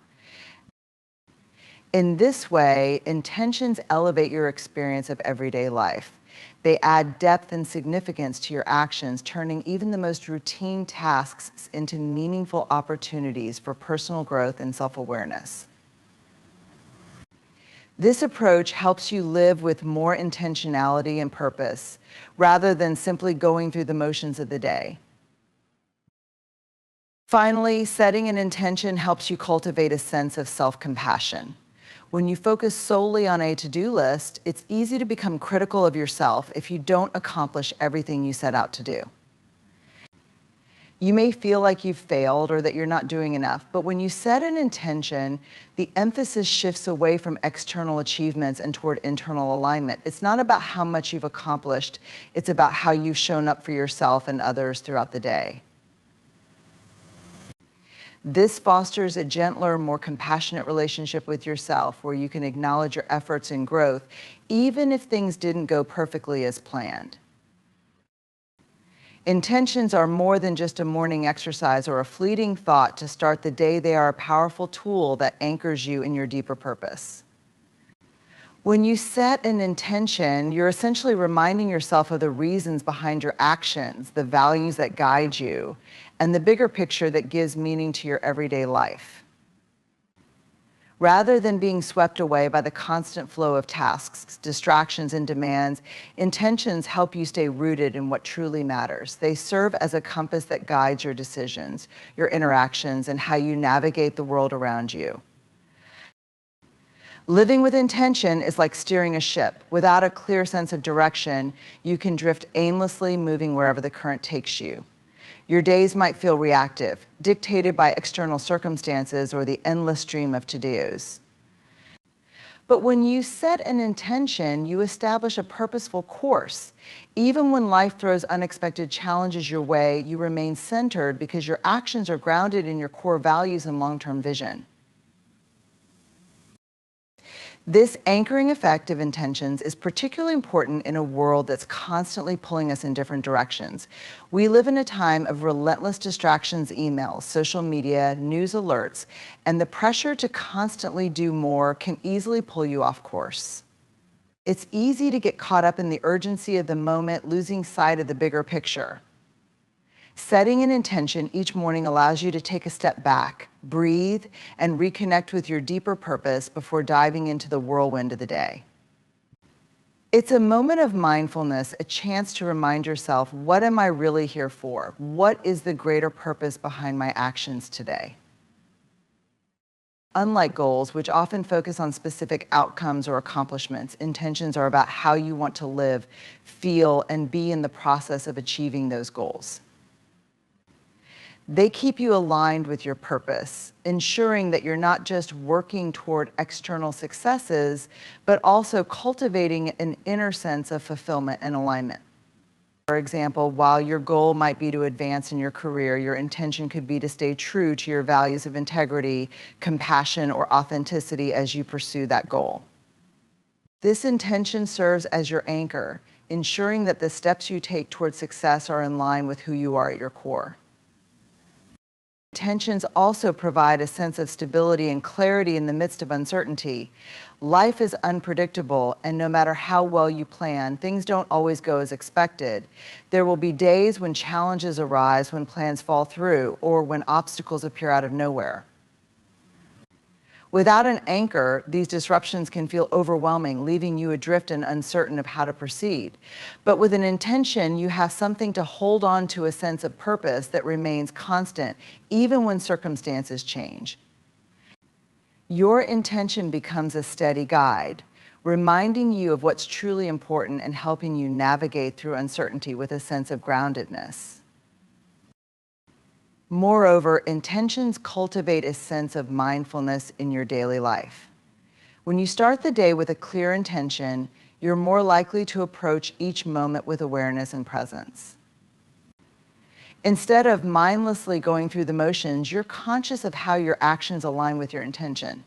In this way, intentions elevate your experience of everyday life. They add depth and significance to your actions, turning even the most routine tasks into meaningful opportunities for personal growth and self-awareness. This approach helps you live with more intentionality and purpose, rather than simply going through the motions of the day. Finally, setting an intention helps you cultivate a sense of self-compassion. When you focus solely on a to-do list, it's easy to become critical of yourself if you don't accomplish everything you set out to do. You may feel like you've failed or that you're not doing enough, but when you set an intention, the emphasis shifts away from external achievements and toward internal alignment. It's not about how much you've accomplished, it's about how you've shown up for yourself and others throughout the day. This fosters a gentler, more compassionate relationship with yourself, where you can acknowledge your efforts and growth, even if things didn't go perfectly as planned. Intentions are more than just a morning exercise or a fleeting thought to start the day. They are a powerful tool that anchors you in your deeper purpose. When you set an intention, you're essentially reminding yourself of the reasons behind your actions, the values that guide you, and the bigger picture that gives meaning to your everyday life. Rather than being swept away by the constant flow of tasks, distractions, and demands, intentions help you stay rooted in what truly matters. They serve as a compass that guides your decisions, your interactions, and how you navigate the world around you. Living with intention is like steering a ship. Without a clear sense of direction, you can drift aimlessly, moving wherever the current takes you. Your days might feel reactive, dictated by external circumstances or the endless stream of to-dos. But when you set an intention, you establish a purposeful course. Even when life throws unexpected challenges your way, you remain centered because your actions are grounded in your core values and long-term vision. This anchoring effect of intentions is particularly important in a world that's constantly pulling us in different directions. We live in a time of relentless distractions, emails, social media, news alerts, and the pressure to constantly do more can easily pull you off course. It's easy to get caught up in the urgency of the moment, losing sight of the bigger picture. Setting an intention each morning allows you to take a step back, breathe, and reconnect with your deeper purpose before diving into the whirlwind of the day. It's a moment of mindfulness, a chance to remind yourself, what am I really here for? What is the greater purpose behind my actions today? Unlike goals, which often focus on specific outcomes or accomplishments, intentions are about how you want to live, feel, and be in the process of achieving those goals. They keep you aligned with your purpose, ensuring that you're not just working toward external successes, but also cultivating an inner sense of fulfillment and alignment. For example, while your goal might be to advance in your career, your intention could be to stay true to your values of integrity, compassion, or authenticity as you pursue that goal. This intention serves as your anchor, ensuring that the steps you take toward success are in line with who you are at your core. Intentions also provide a sense of stability and clarity in the midst of uncertainty. Life is unpredictable, and no matter how well you plan, things don't always go as expected. There will be days when challenges arise, when plans fall through, or when obstacles appear out of nowhere. Without an anchor, these disruptions can feel overwhelming, leaving you adrift and uncertain of how to proceed. But with an intention, you have something to hold on to, a sense of purpose that remains constant, even when circumstances change. Your intention becomes a steady guide, reminding you of what's truly important and helping you navigate through uncertainty with a sense of groundedness. Moreover, intentions cultivate a sense of mindfulness in your daily life. When you start the day with a clear intention, you're more likely to approach each moment with awareness and presence. Instead of mindlessly going through the motions, you're conscious of how your actions align with your intention.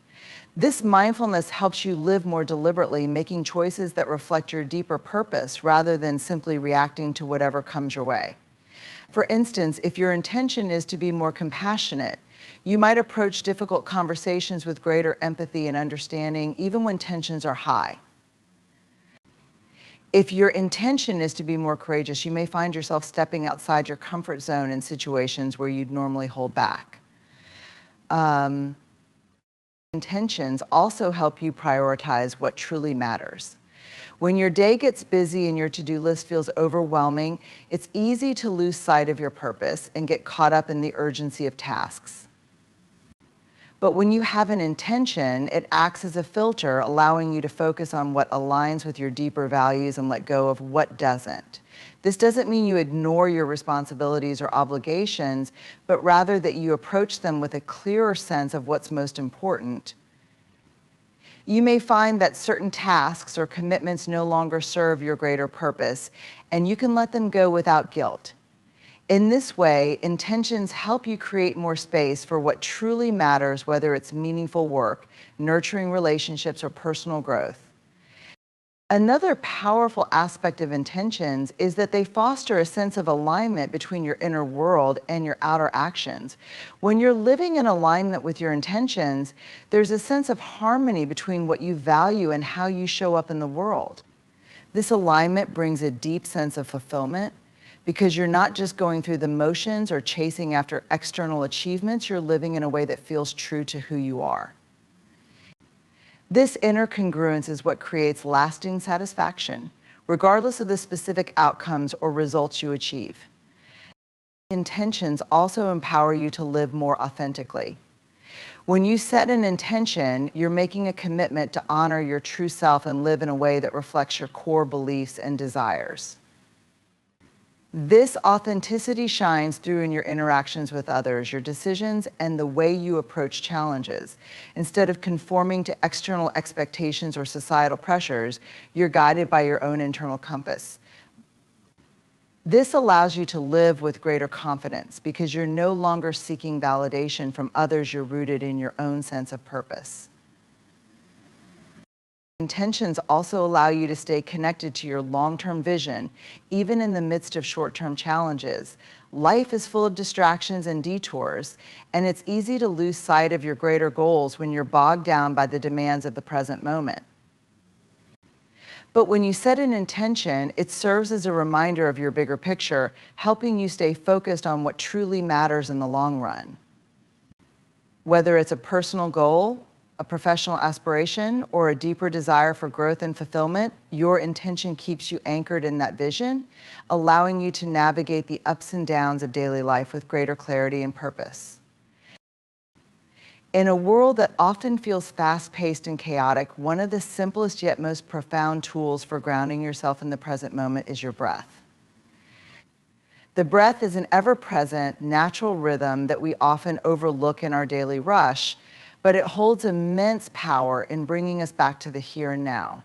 This mindfulness helps you live more deliberately, making choices that reflect your deeper purpose rather than simply reacting to whatever comes your way. For instance, if your intention is to be more compassionate, you might approach difficult conversations with greater empathy and understanding, even when tensions are high. If your intention is to be more courageous, you may find yourself stepping outside your comfort zone in situations where you'd normally hold back. Intentions also help you prioritize what truly matters. When your day gets busy and your to-do list feels overwhelming, it's easy to lose sight of your purpose and get caught up in the urgency of tasks. But when you have an intention, it acts as a filter, allowing you to focus on what aligns with your deeper values and let go of what doesn't. This doesn't mean you ignore your responsibilities or obligations, but rather that you approach them with a clearer sense of what's most important. You may find that certain tasks or commitments no longer serve your greater purpose, and you can let them go without guilt. In this way, intentions help you create more space for what truly matters, whether it's meaningful work, nurturing relationships, or personal growth. Another powerful aspect of intentions is that they foster a sense of alignment between your inner world and your outer actions. When you're living in alignment with your intentions, there's a sense of harmony between what you value and how you show up in the world. This alignment brings a deep sense of fulfillment because you're not just going through the motions or chasing after external achievements, you're living in a way that feels true to who you are. This inner congruence is what creates lasting satisfaction, regardless of the specific outcomes or results you achieve. Intentions also empower you to live more authentically. When you set an intention, you're making a commitment to honor your true self and live in a way that reflects your core beliefs and desires. This authenticity shines through in your interactions with others, your decisions, and the way you approach challenges. Instead of conforming to external expectations or societal pressures, you're guided by your own internal compass. This allows you to live with greater confidence because you're no longer seeking validation from others, you're rooted in your own sense of purpose. Intentions also allow you to stay connected to your long-term vision, even in the midst of short-term challenges. Life is full of distractions and detours, and it's easy to lose sight of your greater goals when you're bogged down by the demands of the present moment. But when you set an intention, it serves as a reminder of your bigger picture, helping you stay focused on what truly matters in the long run. Whether it's a personal goal, a professional aspiration, or a deeper desire for growth and fulfillment, your intention keeps you anchored in that vision, allowing you to navigate the ups and downs of daily life with greater clarity and purpose. In a world that often feels fast-paced and chaotic, one of the simplest yet most profound tools for grounding yourself in the present moment is your breath. The breath is an ever-present, natural rhythm that we often overlook in our daily rush, but it holds immense power in bringing us back to the here and now.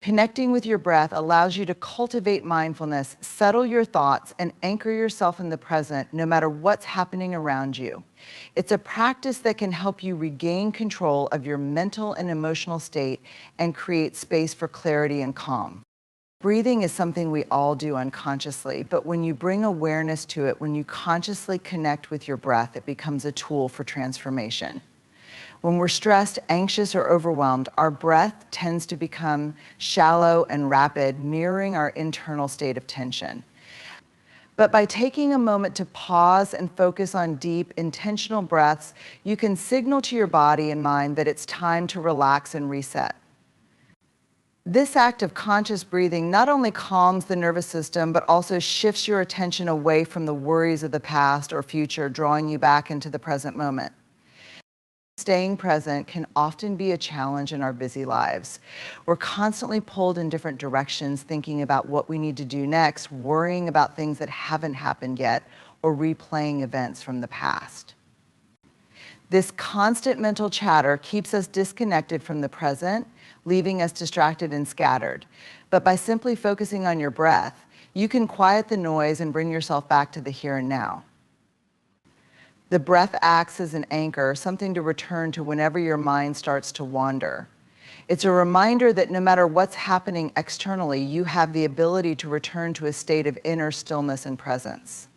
Connecting with your breath allows you to cultivate mindfulness, settle your thoughts, and anchor yourself in the present no matter what's happening around you. It's a practice that can help you regain control of your mental and emotional state and create space for clarity and calm. Breathing is something we all do unconsciously, but when you bring awareness to it, when you consciously connect with your breath, it becomes a tool for transformation. When we're stressed, anxious, or overwhelmed, our breath tends to become shallow and rapid, mirroring our internal state of tension. But by taking a moment to pause and focus on deep, intentional breaths, you can signal to your body and mind that it's time to relax and reset. This act of conscious breathing not only calms the nervous system, but also shifts your attention away from the worries of the past or future, drawing you back into the present moment. Staying present can often be a challenge in our busy lives. We're constantly pulled in different directions, thinking about what we need to do next, worrying about things that haven't happened yet, or replaying events from the past. This constant mental chatter keeps us disconnected from the present, leaving us distracted and scattered. But by simply focusing on your breath, you can quiet the noise and bring yourself back to the here and now. The breath acts as an anchor, something to return to whenever your mind starts to wander. It's a reminder that no matter what's happening externally, you have the ability to return to a state of inner stillness and presence.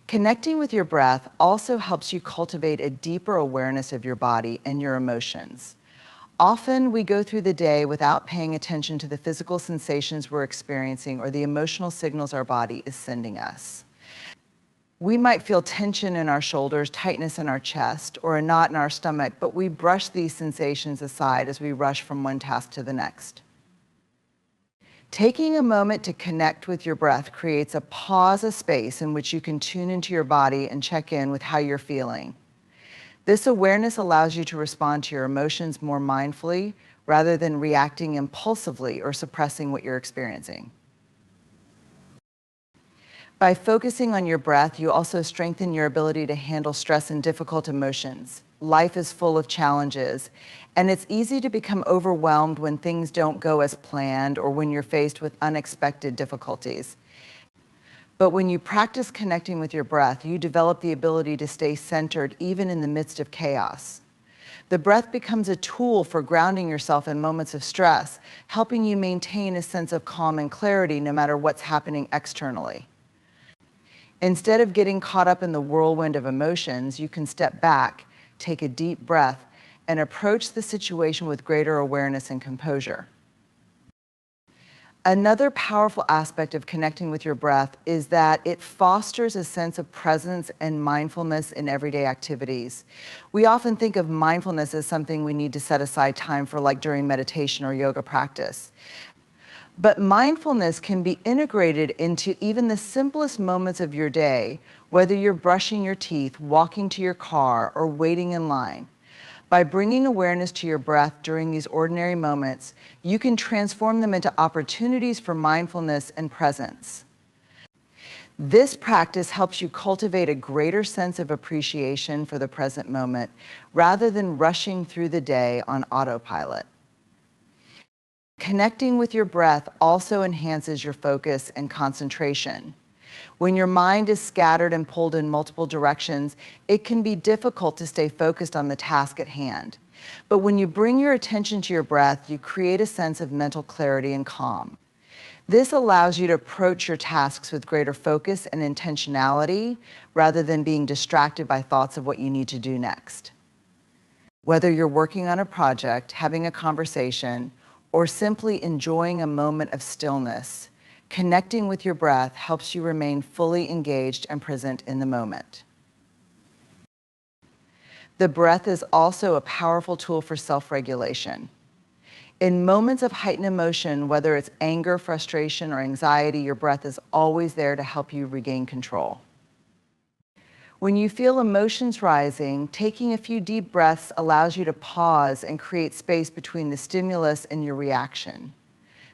Connecting with your breath also helps you cultivate a deeper awareness of your body and your emotions. Often we go through the day without paying attention to the physical sensations we're experiencing or the emotional signals our body is sending us. We might feel tension in our shoulders, tightness in our chest, or a knot in our stomach, but we brush these sensations aside as we rush from one task to the next. Taking a moment to connect with your breath creates a pause, a space in which you can tune into your body and check in with how you're feeling. This awareness allows you to respond to your emotions more mindfully rather than reacting impulsively or suppressing what you're experiencing. By focusing on your breath, you also strengthen your ability to handle stress and difficult emotions. Life is full of challenges, and it's easy to become overwhelmed when things don't go as planned or when you're faced with unexpected difficulties. But when you practice connecting with your breath, you develop the ability to stay centered even in the midst of chaos. The breath becomes a tool for grounding yourself in moments of stress, helping you maintain a sense of calm and clarity no matter what's happening externally. Instead of getting caught up in the whirlwind of emotions, you can step back, take a deep breath, and approach the situation with greater awareness and composure. Another powerful aspect of connecting with your breath is that it fosters a sense of presence and mindfulness in everyday activities. We often think of mindfulness as something we need to set aside time for, like during meditation or yoga practice. But mindfulness can be integrated into even the simplest moments of your day, whether you're brushing your teeth, walking to your car, or waiting in line. By bringing awareness to your breath during these ordinary moments, you can transform them into opportunities for mindfulness and presence. This practice helps you cultivate a greater sense of appreciation for the present moment, rather than rushing through the day on autopilot. Connecting with your breath also enhances your focus and concentration. When your mind is scattered and pulled in multiple directions, it can be difficult to stay focused on the task at hand. But when you bring your attention to your breath, you create a sense of mental clarity and calm. This allows you to approach your tasks with greater focus and intentionality, rather than being distracted by thoughts of what you need to do next. Whether you're working on a project, having a conversation, or simply enjoying a moment of stillness, connecting with your breath helps you remain fully engaged and present in the moment. The breath is also a powerful tool for self-regulation. In moments of heightened emotion, whether it's anger, frustration, or anxiety, your breath is always there to help you regain control. When you feel emotions rising, taking a few deep breaths allows you to pause and create space between the stimulus and your reaction.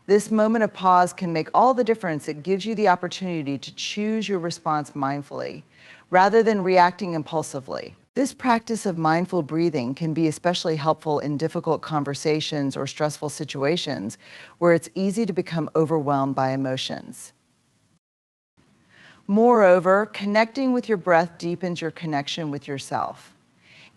This moment of pause can make all the difference. It gives you the opportunity to choose your response mindfully, rather than reacting impulsively. This practice of mindful breathing can be especially helpful in difficult conversations or stressful situations where it's easy to become overwhelmed by emotions. Moreover, connecting with your breath deepens your connection with yourself.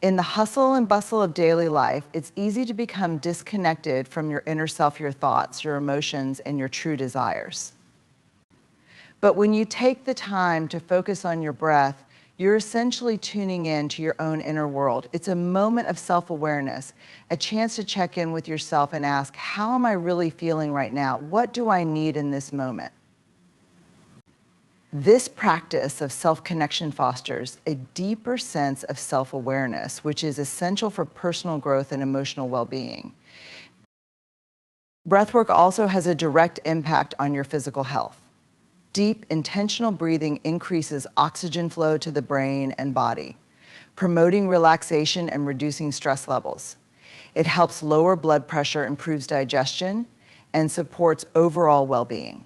In the hustle and bustle of daily life, it's easy to become disconnected from your inner self, your thoughts, your emotions, and your true desires. But when you take the time to focus on your breath, you're essentially tuning in to your own inner world. It's a moment of self-awareness, a chance to check in with yourself and ask, how am I really feeling right now? What do I need in this moment? This practice of self-connection fosters a deeper sense of self-awareness, which is essential for personal growth and emotional well-being. Breathwork also has a direct impact on your physical health. Deep, intentional breathing increases oxygen flow to the brain and body, promoting relaxation and reducing stress levels. It helps lower blood pressure, improves digestion, and supports overall well-being.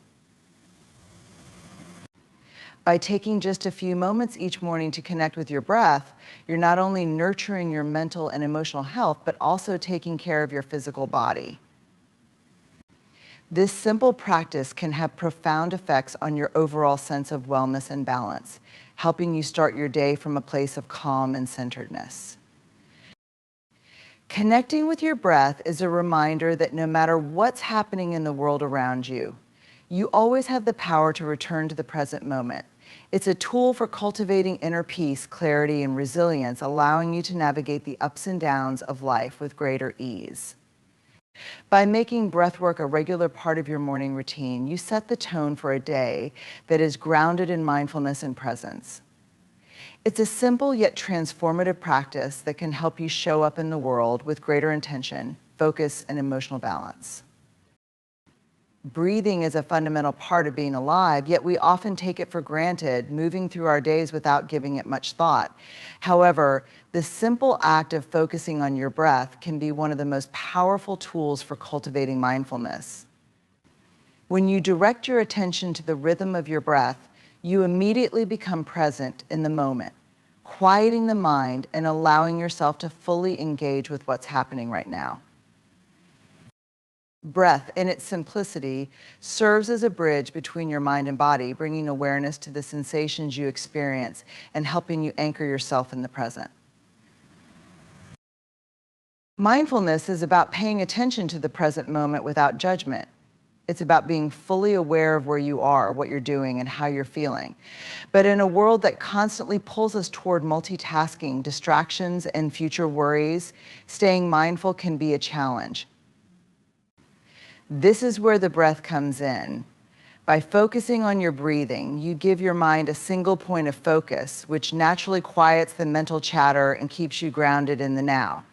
By taking just a few moments each morning to connect with your breath, you're not only nurturing your mental and emotional health, but also taking care of your physical body. This simple practice can have profound effects on your overall sense of wellness and balance, helping you start your day from a place of calm and centeredness. Connecting with your breath is a reminder that no matter what's happening in the world around you, you always have the power to return to the present moment. It's a tool for cultivating inner peace, clarity, and resilience, allowing you to navigate the ups and downs of life with greater ease. By making breathwork a regular part of your morning routine, you set the tone for a day that is grounded in mindfulness and presence. It's a simple yet transformative practice that can help you show up in the world with greater intention, focus, and emotional balance. Breathing is a fundamental part of being alive, yet we often take it for granted, moving through our days without giving it much thought. However, the simple act of focusing on your breath can be one of the most powerful tools for cultivating mindfulness. When you direct your attention to the rhythm of your breath, you immediately become present in the moment, quieting the mind and allowing yourself to fully engage with what's happening right now. Breath, in its simplicity, serves as a bridge between your mind and body, bringing awareness to the sensations you experience and helping you anchor yourself in the present. Mindfulness is about paying attention to the present moment without judgment. It's about being fully aware of where you are, what you're doing, and how you're feeling. But in a world that constantly pulls us toward multitasking, distractions, and future worries, staying mindful can be a challenge. This is where the breath comes in. By focusing on your breathing, you give your mind a single point of focus, which naturally quiets the mental chatter and keeps you grounded in the now.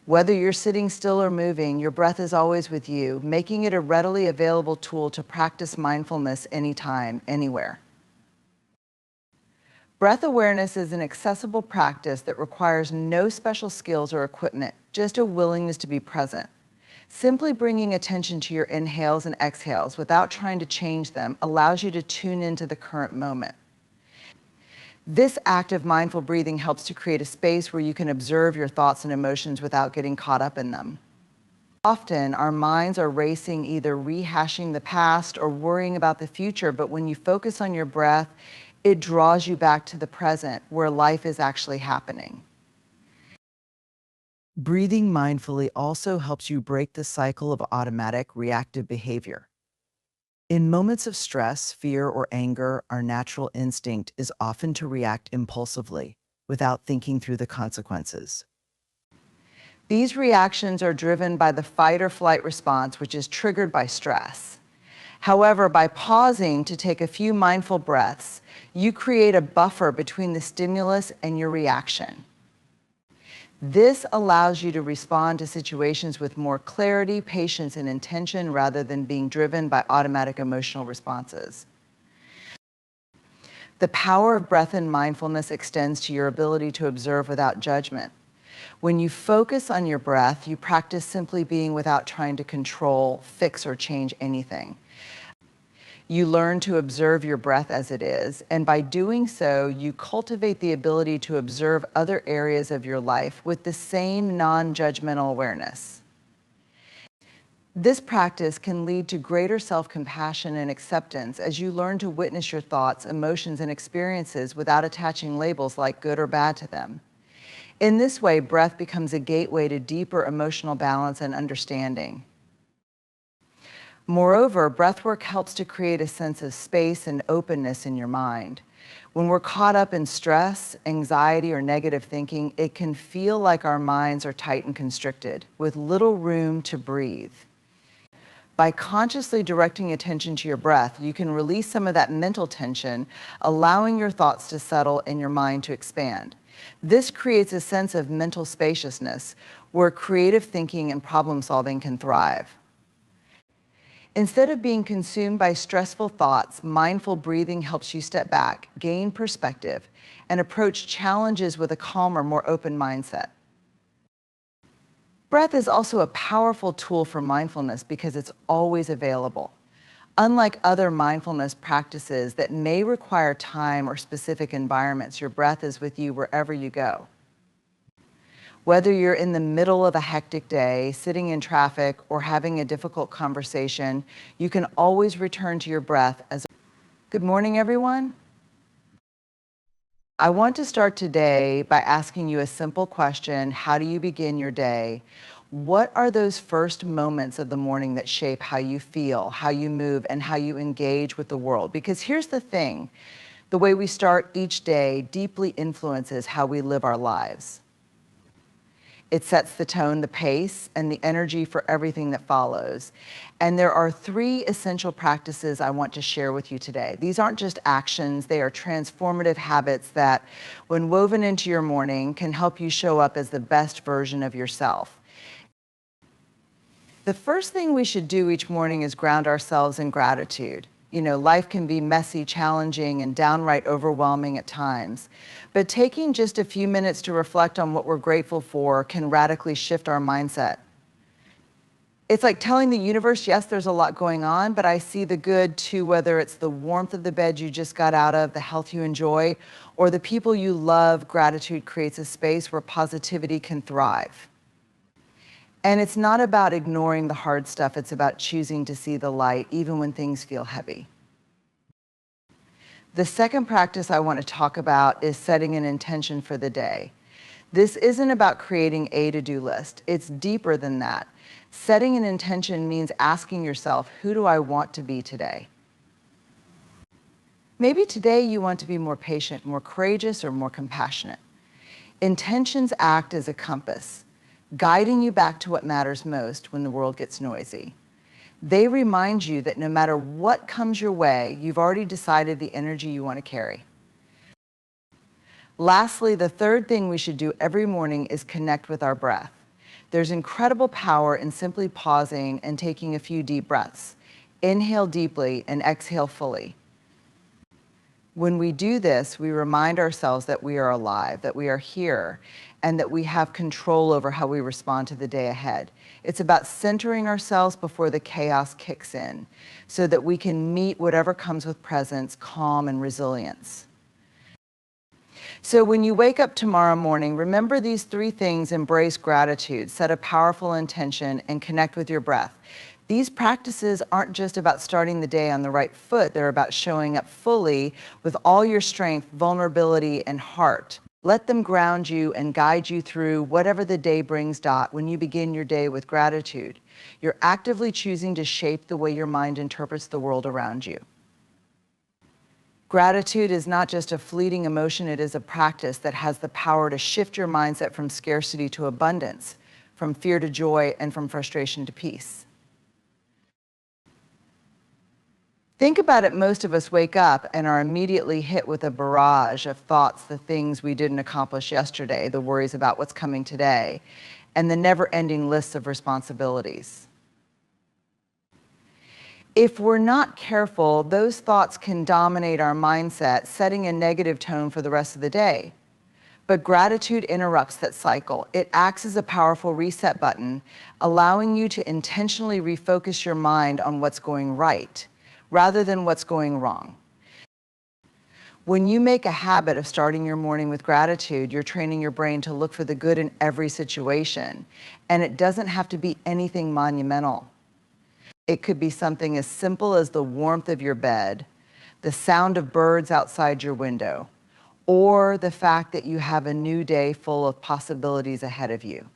Whether you're sitting still or moving, your breath is always with you, making it a readily available tool to practice mindfulness anytime, anywhere. Breath awareness is an accessible practice that requires no special skills or equipment, just a willingness to be present. Simply bringing attention to your inhales and exhales without trying to change them allows you to tune into the current moment. This act of mindful breathing helps to create a space where you can observe your thoughts and emotions without getting caught up in them. Often, our minds are racing, either rehashing the past or worrying about the future, but when you focus on your breath, it draws you back to the present, where life is actually happening. Breathing mindfully also helps you break the cycle of automatic, reactive behavior. In moments of stress, fear, or anger, our natural instinct is often to react impulsively, without thinking through the consequences. These reactions are driven by the fight or flight response, which is triggered by stress. However, by pausing to take a few mindful breaths, you create a buffer between the stimulus and your reaction. This allows you to respond to situations with more clarity, patience, and intention rather than being driven by automatic emotional responses. The power of breath and mindfulness extends to your ability to observe without judgment. When you focus on your breath, you practice simply being without trying to control, fix, or change anything. You learn to observe your breath as it is, and by doing so, you cultivate the ability to observe other areas of your life with the same non-judgmental awareness. This practice can lead to greater self-compassion and acceptance as you learn to witness your thoughts, emotions, and experiences without attaching labels like good or bad to them. In this way, breath becomes a gateway to deeper emotional balance and understanding. Moreover, breathwork helps to create a sense of space and openness in your mind. When we're caught up in stress, anxiety, or negative thinking, it can feel like our minds are tight and constricted, with little room to breathe. By consciously directing attention to your breath, you can release some of that mental tension, allowing your thoughts to settle and your mind to expand. This creates a sense of mental spaciousness, where creative thinking and problem solving can thrive. Instead of being consumed by stressful thoughts, mindful breathing helps you step back, gain perspective, and approach challenges with a calmer, more open mindset. Breath is also a powerful tool for mindfulness because it's always available. Unlike other mindfulness practices that may require time or specific environments, your breath is with you wherever you go. Whether you're in the middle of a hectic day, sitting in traffic, or having a difficult conversation, you can always return to your breath as. Good morning, everyone. I want to start today by asking you a simple question. How do you begin your day? What are those first moments of the morning that shape how you feel, how you move, and how you engage with the world? Because here's the thing, the way we start each day deeply influences how we live our lives. It sets the tone, the pace, and the energy for everything that follows. And there are 3 essential practices I want to share with you today. These aren't just actions, they are transformative habits that, when woven into your morning, can help you show up as the best version of yourself. The first thing we should do each morning is ground ourselves in gratitude. Life can be messy, challenging, and downright overwhelming at times. But taking just a few minutes to reflect on what we're grateful for can radically shift our mindset. It's like telling the universe, yes, there's a lot going on, but I see the good too, whether it's the warmth of the bed you just got out of, the health you enjoy, or the people you love. Gratitude creates a space where positivity can thrive. And it's not about ignoring the hard stuff, it's about choosing to see the light, even when things feel heavy. The second practice I want to talk about is setting an intention for the day. This isn't about creating a to-do list. It's deeper than that. Setting an intention means asking yourself, who do I want to be today? Maybe today you want to be more patient, more courageous, or more compassionate. Intentions act as a compass, guiding you back to what matters most when the world gets noisy. They remind you that no matter what comes your way, you've already decided the energy you want to carry. Lastly, the third thing we should do every morning is connect with our breath. There's incredible power in simply pausing and taking a few deep breaths. Inhale deeply and exhale fully. When we do this, we remind ourselves that we are alive, that we are here, and that we have control over how we respond to the day ahead. It's about centering ourselves before the chaos kicks in, so that we can meet whatever comes with presence, calm, and resilience. So when you wake up tomorrow morning, remember these 3 things: embrace gratitude, set a powerful intention, and connect with your breath. These practices aren't just about starting the day on the right foot, they're about showing up fully with all your strength, vulnerability, and heart. Let them ground you and guide you through whatever the day brings. When you begin your day with gratitude, you're actively choosing to shape the way your mind interprets the world around you. Gratitude is not just a fleeting emotion, it is a practice that has the power to shift your mindset from scarcity to abundance, from fear to joy, and from frustration to peace. Think about it, most of us wake up and are immediately hit with a barrage of thoughts, the things we didn't accomplish yesterday, the worries about what's coming today, and the never-ending lists of responsibilities. If we're not careful, those thoughts can dominate our mindset, setting a negative tone for the rest of the day. But gratitude interrupts that cycle. It acts as a powerful reset button, allowing you to intentionally refocus your mind on what's going right rather than what's going wrong. When you make a habit of starting your morning with gratitude, you're training your brain to look for the good in every situation. And it doesn't have to be anything monumental. It could be something as simple as the warmth of your bed, the sound of birds outside your window, or the fact that you have a new day full of possibilities ahead of you.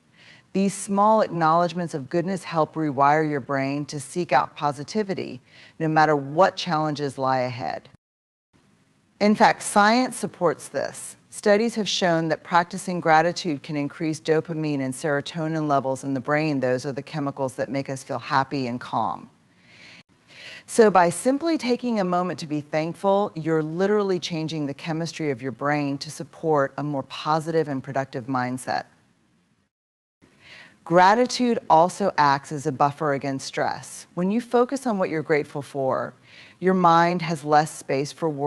These small acknowledgments of goodness help rewire your brain to seek out positivity, no matter what challenges lie ahead. In fact, science supports this. Studies have shown that practicing gratitude can increase dopamine and serotonin levels in the brain. Those are the chemicals that make us feel happy and calm. So by simply taking a moment to be thankful, you're literally changing the chemistry of your brain to support a more positive and productive mindset. Gratitude also acts as a buffer against stress. When you focus on what you're grateful for, your mind has less space for worry